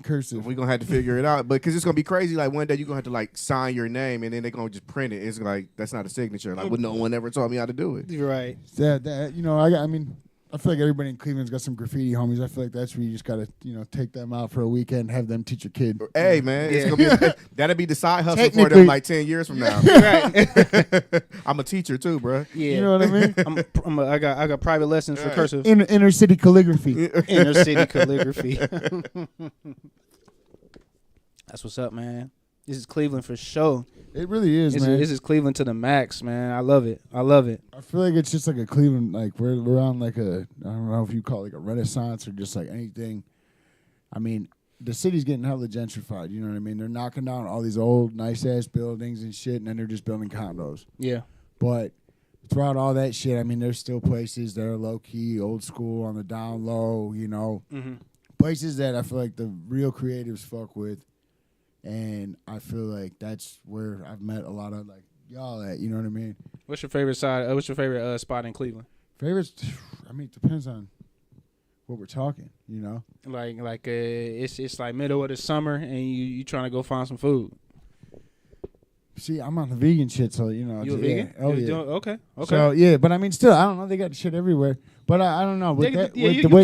cursive. We're gonna have to figure it out, but because it's gonna be crazy. Like one day you're gonna have to like sign your name, and then they're gonna just print it. It's like that's not a signature. Like, no one ever taught me how to do it. You're right. I feel like everybody in Cleveland's got some graffiti homies. I feel like that's where you just gotta take them out for a weekend, have them teach your kid. Hey man, it's gonna be that'll be the side hustle for Technically- them like 10 years from now. Right. I'm a teacher too, bro. Yeah. You know what I mean? I got private lessons for Right. cursive. Inner city calligraphy. Inner city calligraphy. That's what's up, man. This is Cleveland for sure. It really is, man. This is Cleveland to the max, man. I love it. I love it. I feel like it's just like a Cleveland, like we're on like I don't know if you call it like a renaissance or just like anything. I mean, the city's getting hella gentrified. You know what I mean? They're knocking down all these old nice ass buildings and shit, and then they're just building condos. Yeah. But throughout all that shit, I mean, there's still places that are low key, old school, on the down low. Mm-hmm. Places that I feel like the real creatives fuck with. And I feel like that's where I've met a lot of like y'all at. You know what I mean? What's your favorite side? What's your favorite spot in Cleveland? Favorites? I mean, it depends on what we're talking. Like it's like middle of the summer and you trying to go find some food. See, I'm on the vegan shit, so You a yeah. vegan? Oh You yeah. Okay. So yeah, but I mean, still, I don't know. They got shit everywhere, but I don't know with You that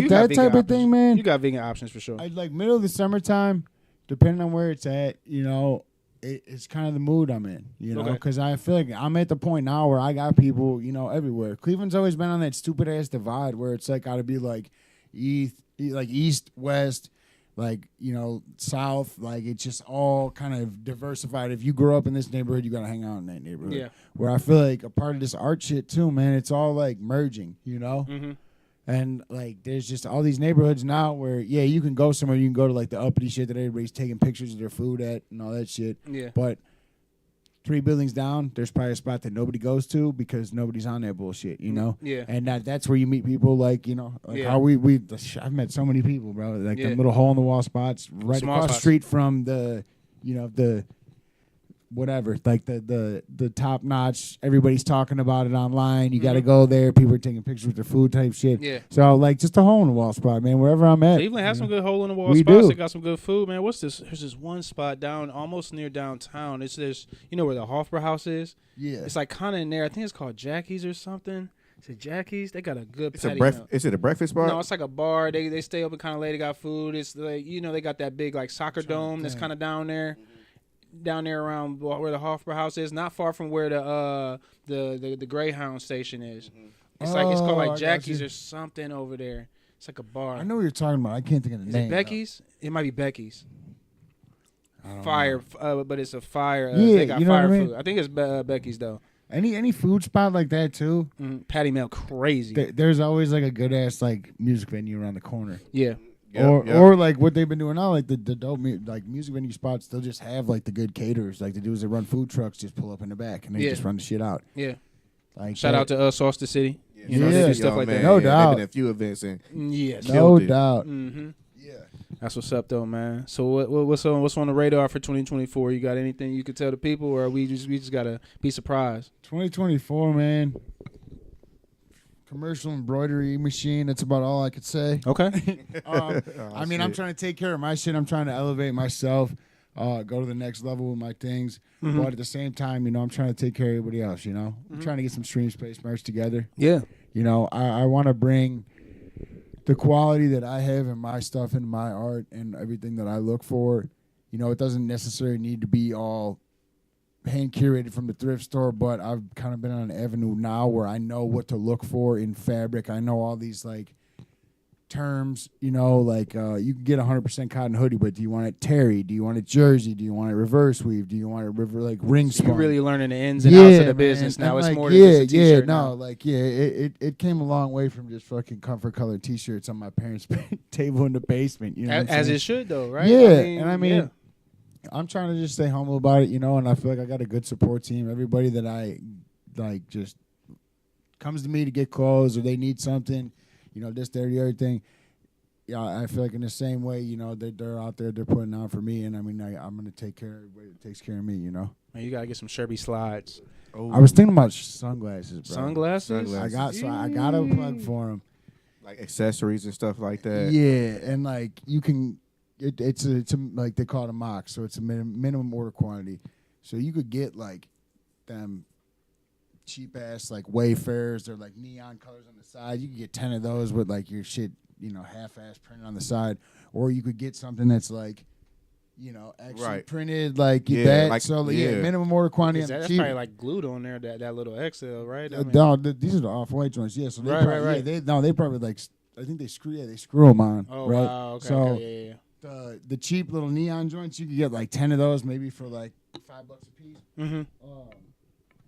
got type vegan of thing, options. man. You got vegan options for sure. I like middle of the summertime. depending on where it's at, you know, it's kind of the mood I'm in, you know, because I feel like I'm at the point now where I got people, you know, everywhere. Cleveland's always been on that stupid ass divide where it's like got to be like east, west, like, you know, south. Like it's just all kind of diversified. If you grow up in this neighborhood, you got to hang out in that neighborhood. Yeah. Where I feel like a part of this art shit too, man, it's all like merging, you know? Mm-hmm. And, like, there's just all these neighborhoods now where, yeah, you can go somewhere. You can go to, like, the uppity shit that everybody's taking pictures of their food at and all that shit. Yeah. But 3 buildings down, there's probably a spot that nobody goes to because nobody's on that bullshit, you know? Yeah. And that's where you meet people, like, you know, like how I've met so many people, bro. Like, them little hole-in-the-wall spots right across the street from the, you know, the whatever, like the top notch, everybody's talking about it online. You got to go there. People are taking pictures with their food type shit. Yeah. So like just a hole in the wall spot, man. Wherever I'm at. Cleveland has some good hole in the wall spots. They got some good food, man. What's this? There's this one spot down almost near downtown. It's this, you know where the Hofbräu House is? Yeah. It's like kind of in there. I think it's called Jackie's or something. Is it Jackie's? They got a good patio. Is it a breakfast bar? No, it's like a bar. They stay open kind of late. They got food. It's like, you know, they got that big like soccer dome that's kind of down there. Down there around where the Hofbräu House is, not far from where the Greyhound station is. Mm-hmm. It's called like Jackie's or something over there. It's like a bar. I know what you're talking about. I can't think of the name. Is it Becky's? It might be Becky's. Fire, but it's a fire. Yeah, they got fire food. I think it's Becky's though. Any food spot like that too? Patty Melt, crazy. There's always like a good ass like music venue around the corner. Yeah. Or like what they've been doing now, like the dope like music venue spots, they'll just have like the good caterers. Like the dudes that run food trucks just pull up in the back and they just run the shit out. Yeah. Like shout out to Sauce the City. You know, they do stuff like that. No doubt. They've been in a few events and no doubt. Mm-hmm. Yeah. That's what's up though, man. So what's on the radar for 2024? You got anything you could tell the people, or we just gotta be surprised? 2024, man. Commercial embroidery machine. That's about all I could say. Okay. I mean, I'm trying to take care of my shit. I'm trying to elevate myself, go to the next level with my things. Mm-hmm. But at the same time, you know, I'm trying to take care of everybody else, you know. I'm trying to get some StreamSpace merch together. Yeah. You know, I want to bring the quality that I have in my stuff and my art and everything that I look for. You know, it doesn't necessarily need to be all hand curated from the thrift store, but I've kind of been on an avenue now where I know what to look for in fabric. I know all these like terms, you know, like you can get 100% cotton hoodie, but do you want it terry? Do you want it jersey? Do you want it reverse weave? Do you want it like ring spun? You're really learning the ins and outs of the business now. It's like, more than just a t-shirt. It came a long way from just fucking comfort colored t-shirts on my parents' table in the basement. You know, as it should though, right? Yeah, I mean. I'm trying to just stay humble about it, you know, and I feel like I got a good support team. Everybody that I like just comes to me to get clothes or they need something, you know, this, there, the other thing. Yeah, I feel like in the same way, you know, they're out there, they're putting on for me, and I mean, I'm going to take care of everybody that takes care of me, you know. Man, you got to get some Sherby slides. Oh. I was thinking about sunglasses, bro. Sunglasses? I got a plug for them. Like accessories and stuff like that. Yeah, and like you can... It's like they call it a mock, so it's a minimum order quantity. So you could get like them cheap ass like Wayfarers or like neon colors on the side. You could get 10 of those with like your shit, you know, half ass printed on the side, or you could get something that's like, you know, actually printed like that. Like, so minimum order quantity. That's probably like glued on there. That little XL, right? These are the off-white joints. Yeah, so they right. They probably like. I think they screw them on. Oh right? Wow. Okay. So yeah. The cheap little neon joints, you could get like 10 of those, maybe for like $5 a piece. Mm-hmm.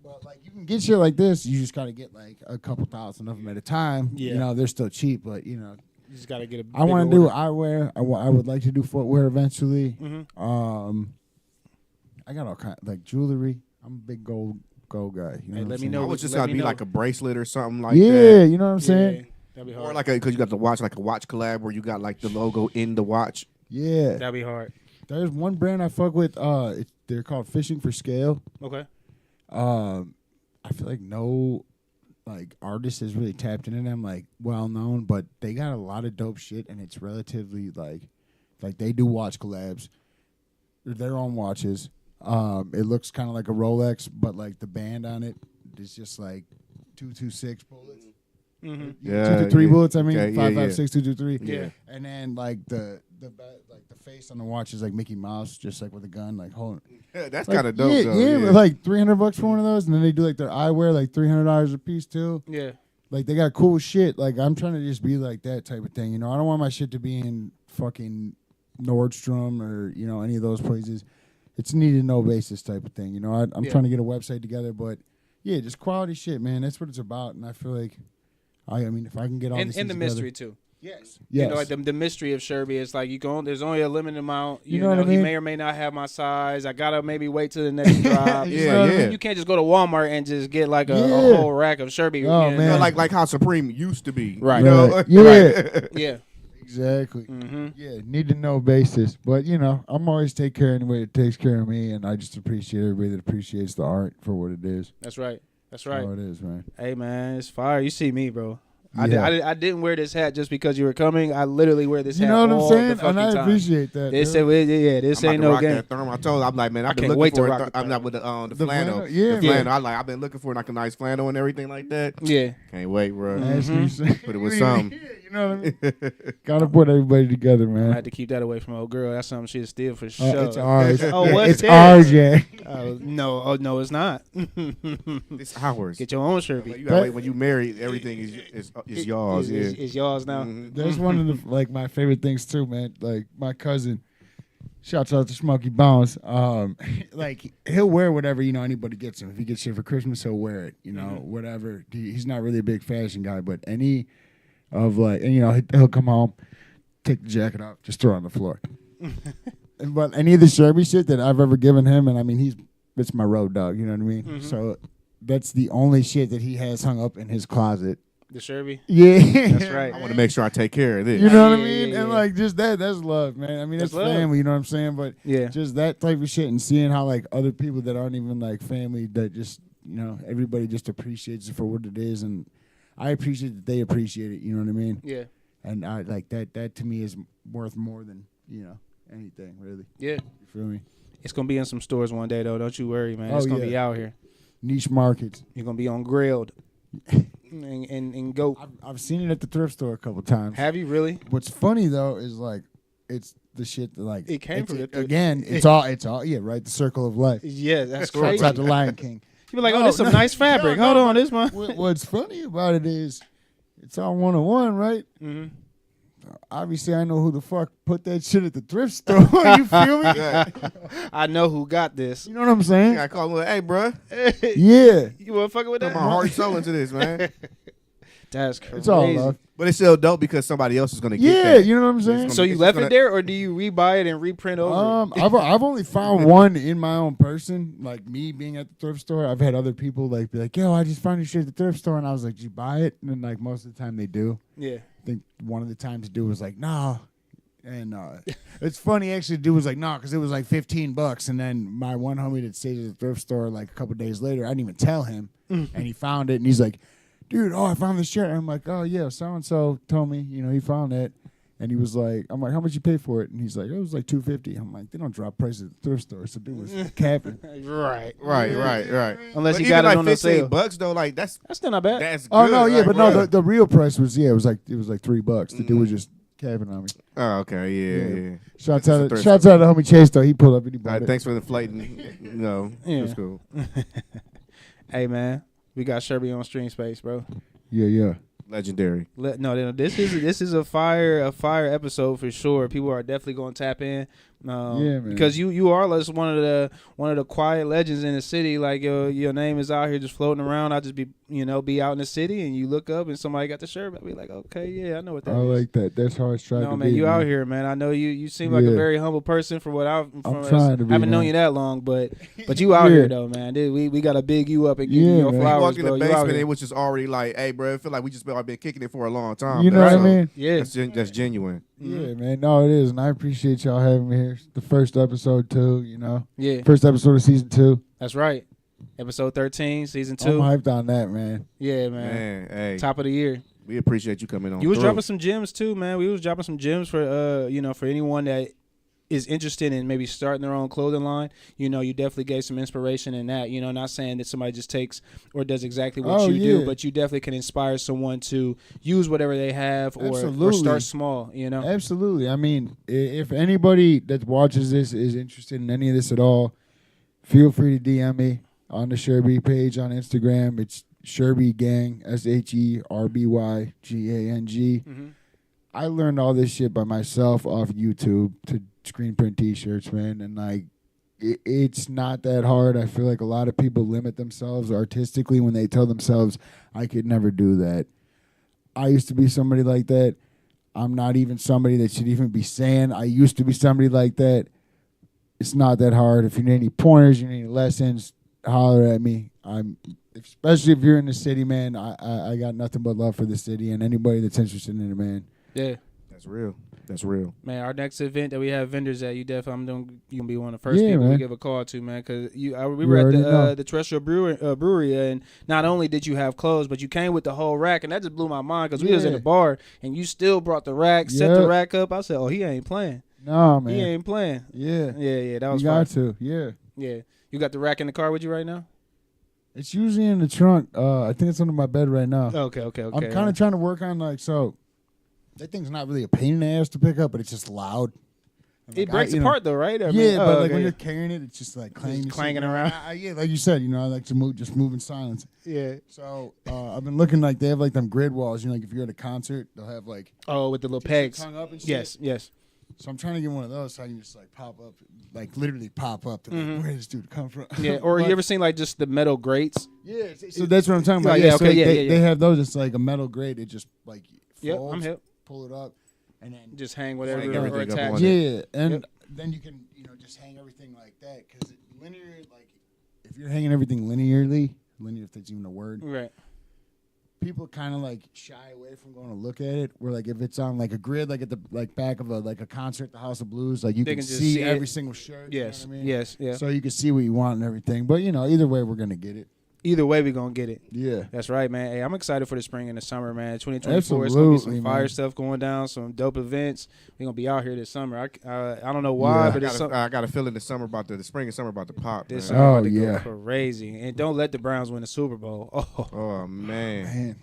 But like you can get shit like this, you just gotta get like a couple thousand of them at a time. Yeah. You know, they're still cheap, but you know, you just gotta get a. I want to do eyewear. I would like to do footwear eventually. Mm-hmm. I got all kind like jewelry. I'm a big gold guy. You know let me know. I was just gotta be like a bracelet or something like that. Yeah, you know what I'm saying. That'd be hard. Or like because you got the watch, like a watch collab where you got like the logo in the watch. Yeah, that'd be hard. There's one brand I fuck with. They're called Fishing for Scale. Okay. I feel like no like artist is really tapped into them like well known, but they got a lot of dope shit, and it's relatively like they do watch collabs. They're their own watches. It looks kind of like a Rolex, but like the band on it is just like 226 bullets. Mm-hmm. 223 bullets. I mean, okay, 556, 223. Yeah. And then like the face on the watch is like Mickey Mouse, just like with a gun, like holding. Yeah, that's Like, kind of dope, yeah, though. yeah, but like $300 for one of those, and then they do like their eyewear, like $300 a piece too. Yeah. Like they got cool shit. Like I'm trying to just be like that type of thing. You know, I don't want my shit to be in fucking Nordstrom or any of those places. It's need to know basis type of thing. You know, I'm trying to get a website together, but yeah, just quality shit, man. That's what it's about, and I feel like, I mean, if I can get all these And the things mystery together, too. yes, You know, like the mystery of Sherby is like there's only a limited amount. You, know what I he mean? may or may not have my size. I gotta maybe wait till the next drop. You Yeah, know what I yeah. mean? You can't just go to Walmart and just get like a Yeah. whole rack of Sherby. Oh, you man. know? like how Supreme used to be. Right. You know? Right. Yeah. Right. Yeah. Exactly. Mm-hmm. Yeah, need to know basis. But I'm always take care of anybody that takes care of me, and I just appreciate everybody that appreciates the art for what it is. That's right. That's right. How it is, man. Hey man, it's fire. You see me, bro. Yeah. I didn't wear this hat just because you were coming. I literally wear this You hat know what I'm all saying? the fucking And I time. appreciate that. This dude. this I'm ain't about to no rock game. that thermal. I told I'm like, man, I've been can't looking wait to for rock it. the I'm not with the flannel. flannel? Yeah. The flannel. I've been looking for like a nice flannel and everything like that. Yeah. Can't wait, bro. That's what you say. But it was something. You know what I mean? Gotta put everybody together, I man. had to keep that away from old girl. That's something she'll steal for sure. It's ours. Oh, what's it's this? ours, yeah. No, it's not. It's ours. Get your own You Sherby. gotta wait, when you married, everything is yours. It's yours now. Mhm. That's one of the my favorite things too, man. Like my cousin, shouts out to Smokey Bones. Like he'll wear whatever anybody gets him. If he gets shit for Christmas, he'll wear it. Whatever. He's not really a big fashion guy, but any of he'll come home, take the jacket off, just throw it on the floor. But any of the Sherby shit that I've ever given him, and I mean it's my road dog. You know what I mean? Mhm. So that's the only shit that he has hung up in his closet. The Sherby. Yeah, That's right. I want to make sure I take care of this. You know what I Yeah, mean? yeah, And yeah. like just that's love, man. I mean, That's that's love. family, you know what I'm saying? But Yeah. just that type of shit and seeing how like other people that aren't even like family that just, everybody just appreciates it for what it is. And I appreciate that they appreciate it, you know what I mean? Yeah. And I like that to me is worth more than, anything really. Yeah. You feel me? It's gonna be in some stores one day though. Don't you worry, man. Oh, It's gonna yeah. be out here. Niche markets. You're gonna be on grilled. and go. I've seen it at the thrift store a couple times. Have you really? What's funny though is like it's the shit that like It came from the again, it's all yeah, right, the circle of life. Yeah, that's Shouts crazy. out to Lion King. You be like, No, oh, this some no, nice fabric. no, Hold no, on, this one. What's funny about it is it's all one-on-one, right? Mm-hmm. Obviously, I know who the fuck put that shit at the thrift store. You feel me? I know who got this. You know what I'm saying? I call him, hey, bro, Yeah. You want fucking with put that? my heart and soul into this, man. That's crazy. It's all love. But it's still dope because somebody else is gonna get Yeah, that. you know what I'm saying? So you It's left gonna- it there, or do you rebuy it and reprint over? I've only found one in my own person, like me being at the thrift store. I've had other people like be like, "Yo, I just found your shit at the thrift store," and I was like, "Did you buy it?" And then like most of the time they do. Yeah. I think one of the times the dude was like, "No." And it's funny, actually, the dude was like, "No," because it was like $15. And then my one homie that stayed at the thrift store like a couple days later, I didn't even tell him, and he found it, and he's like, "Dude, I found this shirt." And I'm like, "Oh yeah, so and so told me, he found it." And he was like, "I'm like, how much you pay for it?" And he's like, "It was like $250." I'm like, "They don't drop prices at the thrift store." So dude was capping. Right. Right. Unless But you even got it like on the sale. $15 though, like that's That's still not bad. good. Oh no, yeah, like, but no, bro. the real price was it was like $3. The dude was just capping on me. Oh, okay, yeah. Shouts It's a out, thrift shouts out to homie Chase though. He pulled up and he All bought right, it. thanks for inflating. Yeah. That's cool. Hey man, we got Sherby on StreamSpace, bro. Yeah. Legendary. No, this is a fire episode for sure. People are definitely going to tap in. Yeah, man. Because you are just one of the quiet legends in the city. Like your name is out here just floating around. I just be out in the city and you look up and somebody got the shirt. I'll be like, okay, yeah, I know what that I is. like that. That's how I strive to man, be. you out here, man. I know you seem like a Yeah. very humble person from what I'm trying to be, I haven't known man. you that long, but you out Yeah. here though, man. Dude, we got to big you up and give you Yeah, your man. We flowers, walked in bro. the You out basement, here. it was just already like, hey, bro, I feel like we just been kicking it for a long time. You know what I So mean? Yeah. That's genuine. Yeah, man. No, it is, and I appreciate y'all having me here. It's the first episode too. Yeah, First episode of season 2. that's right. Episode 13, season 2. I'm hyped on that, man. Yeah, man. Man, hey, Top of the year. we appreciate you coming on. You was through. dropping some gems too, man. We was dropping some gems for for anyone that is interested in maybe starting their own clothing line, you definitely gave some inspiration in that. Not saying that somebody just takes or does exactly what you do, but you definitely can inspire someone to use whatever they have or start small. Absolutely. I mean, if anybody that watches this is interested in any of this at all, feel free to DM me on the Sherby page on Instagram. It's Sherby Gang, SherbyGang. Mm-hmm. I learned all this shit by myself off YouTube to screen print T-shirts, man, and like it's not that hard. I feel like a lot of people limit themselves artistically when they tell themselves, "I could never do that." I used to be somebody like that. I'm not even somebody that should even be saying I used to be somebody like that. It's not that hard. If you need any pointers, you need any lessons, holler at me. Especially if you're in the city, man. I got nothing but love for the city and anybody that's interested in it, man. Yeah. That's real. That's real. Man, our next event that we have vendors at, you gonna be one of the first people we give a call to, man. Because we were at the Terrestrial Brewery, and not only did you have clothes, but you came with the whole rack, and that just blew my mind because we was in a bar, and you still brought the rack, set the rack up. I said, "Oh, he ain't playing." No, man, he ain't playing. Yeah. That was. You got to, yeah. You got the rack in the car with you right now? It's usually in the trunk. I think it's under my bed right now. Okay. I'm kind of trying to work on that thing's not really a pain in the ass to pick up, but it's just loud. It breaks apart though, right? But when you're carrying it, it's just like clanging around. Like you said, I like to move in silence. Yeah. So I've been looking like they have like them grid walls. Like if you're at a concert, they'll have like with the little pegs. Hung up and shit. Yes. So I'm trying to get one of those so I can just like pop up, like literally pop up to like, where did this dude come from? Yeah. Or you ever seen like just the metal grates? Yeah. So that's what I'm talking about. They have those. It's like a metal grate. It just like folds. I'm hip. Pull it up, and then just hang whatever everything attached. up on it. And then you can just hang everything like that because linear, like if you're hanging everything linear if that's even a word, right? People kind of like shy away from going to look at it. Where like if it's on like a grid, like at the back of a concert at the House of Blues, like you can see every single shirt. Yes, you know what I mean? Yes, yeah. So you can see what you want and everything. But either way, we're gonna get it. Either way, we're going to get it. Yeah. That's right, man. Hey, I'm excited for the spring and the summer, man. 2024, Absolutely, it's going to be some fire stuff going down, some dope events. We're going to be out here this summer. I don't know why, but I got a feeling the spring and summer about to pop. This man. summer about to go crazy. And don't let the Browns win the Super Bowl. Oh man.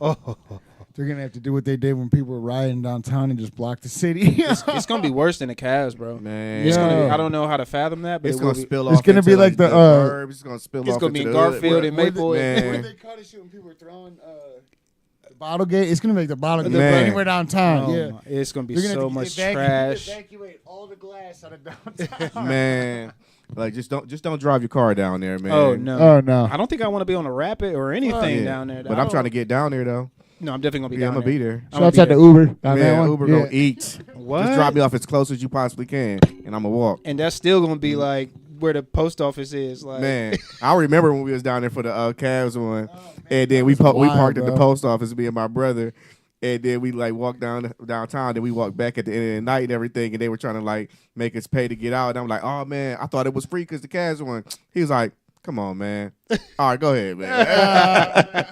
They're going to have to do what they did when people were rioting downtown and just block the city. It's going to be worse than the Cavs, bro. Man. It's gonna be, I don't know how to fathom that, but it's going to spill off. It's going to be like the burbs. It's going to spill off. It's going to be in Garfield and Maple. Where they caught it when people were throwing the bottle gate? It's going to make the bottle gate anywhere downtown. It's going to be so much trash. Evacuate all the glass out of downtown. Man. Like just don't drive your car down there, man. Oh no. I I don't think I want to be on a rapid or anything down there. But I'm trying to get down there though. No, I'm definitely gonna be down down I'm gonna be there. Shout out to Uber. Uber gonna eat. What? Just drop me off as close as you possibly can, and I'm gonna walk. And that's still gonna be like where the post office is. Like, man, I remember when we was down there for the Cavs one, and then we parked at the post office, me and my brother, and then we like walked downtown. Then we walked back at the end of the night and everything, and they were trying to like make us pay to get out. And I'm like, oh man, I thought it was free because the Cavs won. He was like, come on, man. All right, go ahead, man.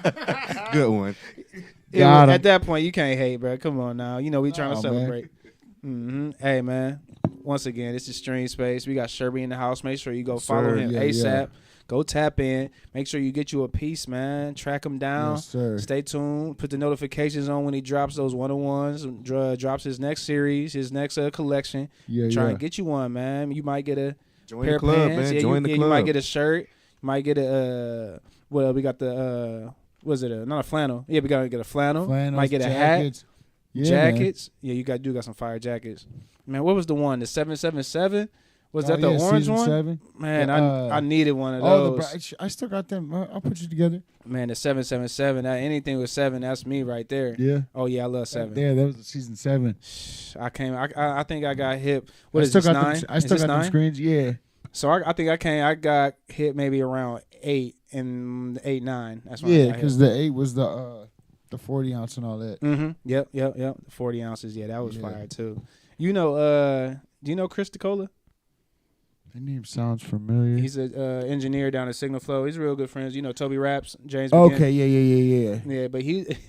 Good one. At that point, you can't hate, bro. Come on now. We trying to celebrate. Hey, man. Once again, this is StreamSpace. We got Sherby in the house. Make sure you go follow him ASAP. Yeah. Go tap in. Make sure you get you a piece, man. Track him down. Yes, sir. Stay tuned. Put the notifications on when he drops those one-on-ones. Drops his next series, his next collection. Try and get you one, man. You might get a pair of pants. Man. Join the club. You might get a shirt. You might get a we got the was it not a flannel? Yeah, we gotta get a flannel. Might get a hat. Jackets. Man. Yeah, you got some fire jackets. Man, what was the one? The 777? Was that the orange one? 7? Man, I needed one of those. I still got them. I'll put you together. Man, the 777. Anything with 7, that's me right there. Yeah. Oh yeah, I love 7. Yeah, that was the season 7. I think I got hip. What is this, 9? I still got them screens. Yeah. So I think I got hit maybe around 8 and 8, 9. That's when because the 8 was the 40 ounce and all that. Mm-hmm. Yep. The 40 ounces. Yeah, that was fire too. Do you know Chris DeCola? That name sounds familiar. He's an engineer down at Signal Flow. He's real good friends. You know, Toby Raps, James. Okay, yeah. Yeah, but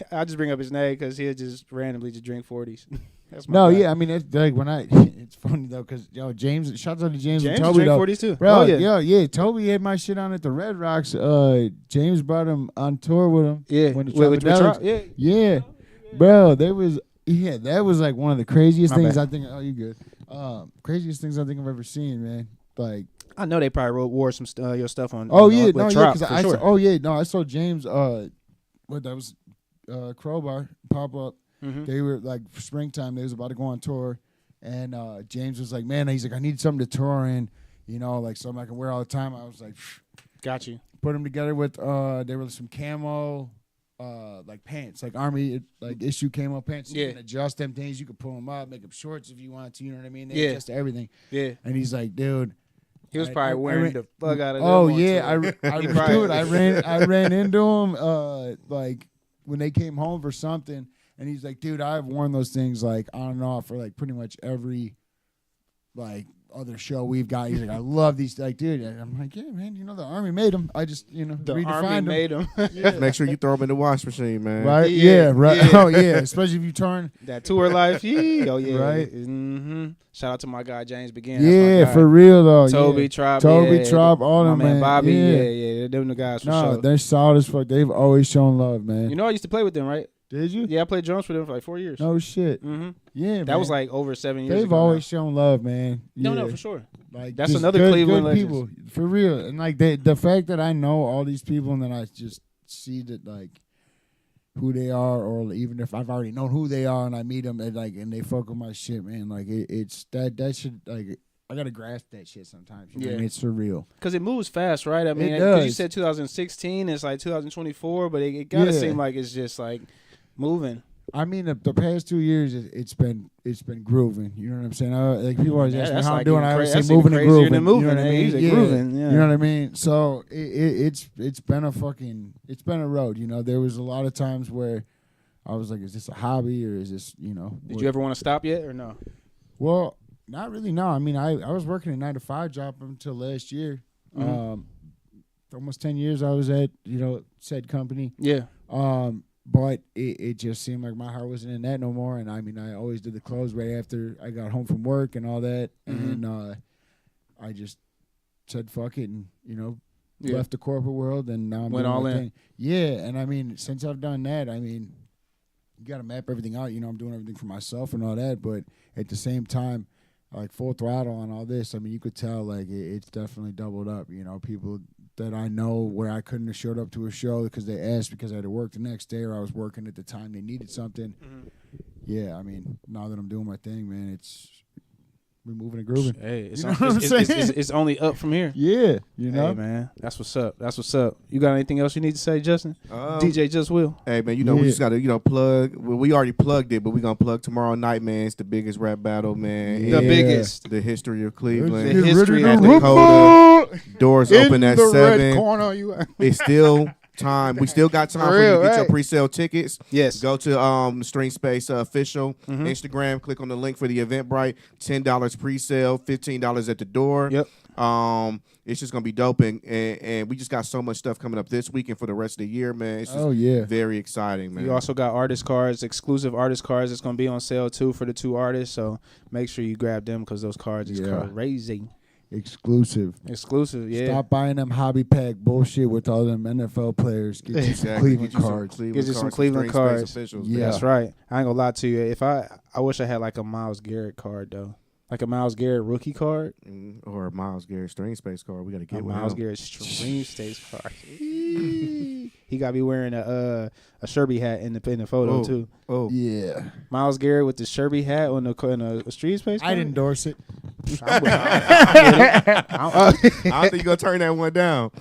I just bring up his name because he'll just randomly just drink 40s. That's my No, guy. yeah, I mean, it's like when it's funny though, because James, shouts out to James and Toby drank though. 40s too. Bro, Oh, yeah. Toby had my shit on at the Red Rocks. James brought him on tour with him. Yeah, when the with Tropidelics- yeah, bro, that was like one of the craziest My things bad. I think. Oh, you good? Craziest things I think I've ever seen, man. Like, I know they probably wore some your stuff on. oh on, yeah, with no, yeah, Trop, because for I sure. saw, I saw James. What that was, Crowbar pop up. Mhm. They were like springtime. They was about to go on tour, and James was like, "Man," he's like, "I need something to tour in, like something I can wear all the time." I was like, Got you. put them together with there were some camo, like pants, like army like issue camo pants. You Yeah. can adjust them things. You could pull them up, make them shorts if you want to. You know what I mean? They Yeah. adjust everything. Yeah, And he's like, "Dude." he was I probably wearing ran- the fuck out of. them Oh on yeah, tour. He dude, probably- I ran into him like when they came home for something, and he's like, "Dude, I've worn those things like on and off for like pretty much every like other show we've got." He's like, "I love these." Like, dude, and I'm like, "Yeah, man, the army made them. I just The redefined army them." made him. Make sure you throw them in the wash machine, man. Right? Yeah, Yeah, right. yeah. Oh yeah, especially if you turn. That tour life, yeah. Oh yeah, Right. Mm-hmm. Shout out to my guy James Begin. Yeah, That's my guy. for real though. Toby yeah. Trop, Toby yeah, Trop, all my them, man man. Bobby, Yeah. yeah, them the guys for No, sure. they're solid as fuck. They've always shown love, man. You know, I used to play with them, right? Did you? Yeah, I played drums for them for like 4 years. No shit. Mm-hmm. Yeah, That was like over 7 years. they've ago always now. shown love, man. No, Yeah. for sure. Like That's just another good, Cleveland good legend. people for real. And like the fact that I know all these people and then I just see that like who they are, or even if I've already known who they are and I meet them and they fuck with my shit, man. Like it's that should like. I gotta grasp that shit sometimes. You know what I mean? It's surreal. Because it moves fast, right? I mean, It because you does. said 2016, it's like 2024, but it gotta Yeah. seem like it's just like moving. I mean, the past 2 years, it's been grooving. You know what I'm saying? Like people always ask me that's how I'm like doing. even I always that's say even moving and crazier grooving. than moving. You know what I Hey, mean? he's like grooving, yeah. You know what I mean? So it's been a road. You know, there was a lot of times where I was like, is this a hobby or is this Did you ever want to stop yet or no? Well, not really. No, I mean, I was working a 9-to-5 job until last year. Mhm. Almost 10 years I was at said company. Yeah. But it just seemed like my heart wasn't in that no more. And I mean, I always did the clothes right after I got home from work and all that. Mhm. And I just said fuck it and Yeah. left the corporate world and now I'm Went doing all my in. thing. Yeah, and I mean, since I've done that, I mean, you got to map everything out. I'm doing everything for myself and all that, but at the same time, like full throttle on all this. I mean, you could tell like it's definitely doubled up. People that I know where I couldn't have showed up to a show because they asked because I had to work the next day or I was working at the time they needed something. Mhm. Yeah, I mean, now that I'm doing my thing, man, we're moving and grooving. Hey, it's, You know what I'm saying? it's only up from here. Yeah, Hey, man, that's what's up. That's what's up. You got anything else you need to say, Justin? DJ Just Will. Hey man, we Yeah. just gotta plug. Well, we already plugged it, but we gonna plug tomorrow night, man. It's the biggest rap battle, man. The Yeah. biggest. The history of The Cleveland. history at of the it. Coda. Doors open at the 7. red corner, you. It's still time. We still got time for you real, to get your right. pre-sale tickets. Yes. Go to StreamSpace official Mhm. Instagram. Click on the link for the Eventbrite. $10 pre-sale, $15 at the door. Yep. It's just gonna be dope, and we just got so much stuff coming up this week and for the rest of the year, man. It's just Oh yeah. very exciting, man. You also got artist cards, exclusive artist cards. It's gonna be on sale too for the 2 artists. So make sure you grab them because those cards is Yeah. crazy. Exclusive. Exclusive, yeah. Stop buying them hobby pack bullshit with all them NFL players. Get you some Exactly. Cleveland Get you some cards. Get you some cards, Cleveland StreamSpace cards. officials, Yeah. man. That's right. I ain't gonna lie to you. If I wish I had like a Myles Garrett card though, like a Myles Garrett rookie card. Or a Miles Garrett StreamSpace card. We gotta get one. Myles Garrett StreamSpace card. He got me wearing a Sherby hat in the photo Oh. too. Oh, Yeah. Myles Garrett with the Sherby hat on a StreamSpace card. I'd endorse it. I'm with it. I don't think you're gonna turn that one down.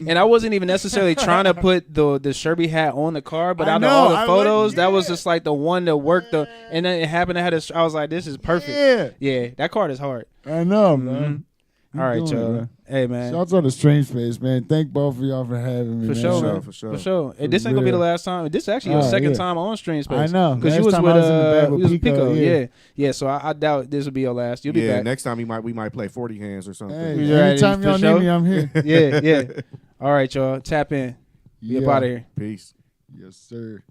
And I wasn't even necessarily trying to put the Sherby hat on the card, but I out of know, all the I photos, like- that was yeah. just like the one that worked. And then it happened to have I was like, this is perfect. Yeah. Yeah, that card is hard. I know, man. All right, doing, y'all. man? Hey, man. Shouts out to StreamSpace, man. Thank both of y'all for having me. For man. sure, For man. for sure. For sure. Hey, this ain't gonna be the last time. This is actually your second time on StreamSpace. I know. Because you Last was time with I was in the bed with you was with Pico, Pico. Yeah. So I doubt this will be your last. You'll be back. Next time we might play 40 hands or something. Hey, You ready anytime for y'all show? need me, I'm here. Yeah. All right, y'all. Tap in. Be up out of here. Peace. Yes, sir.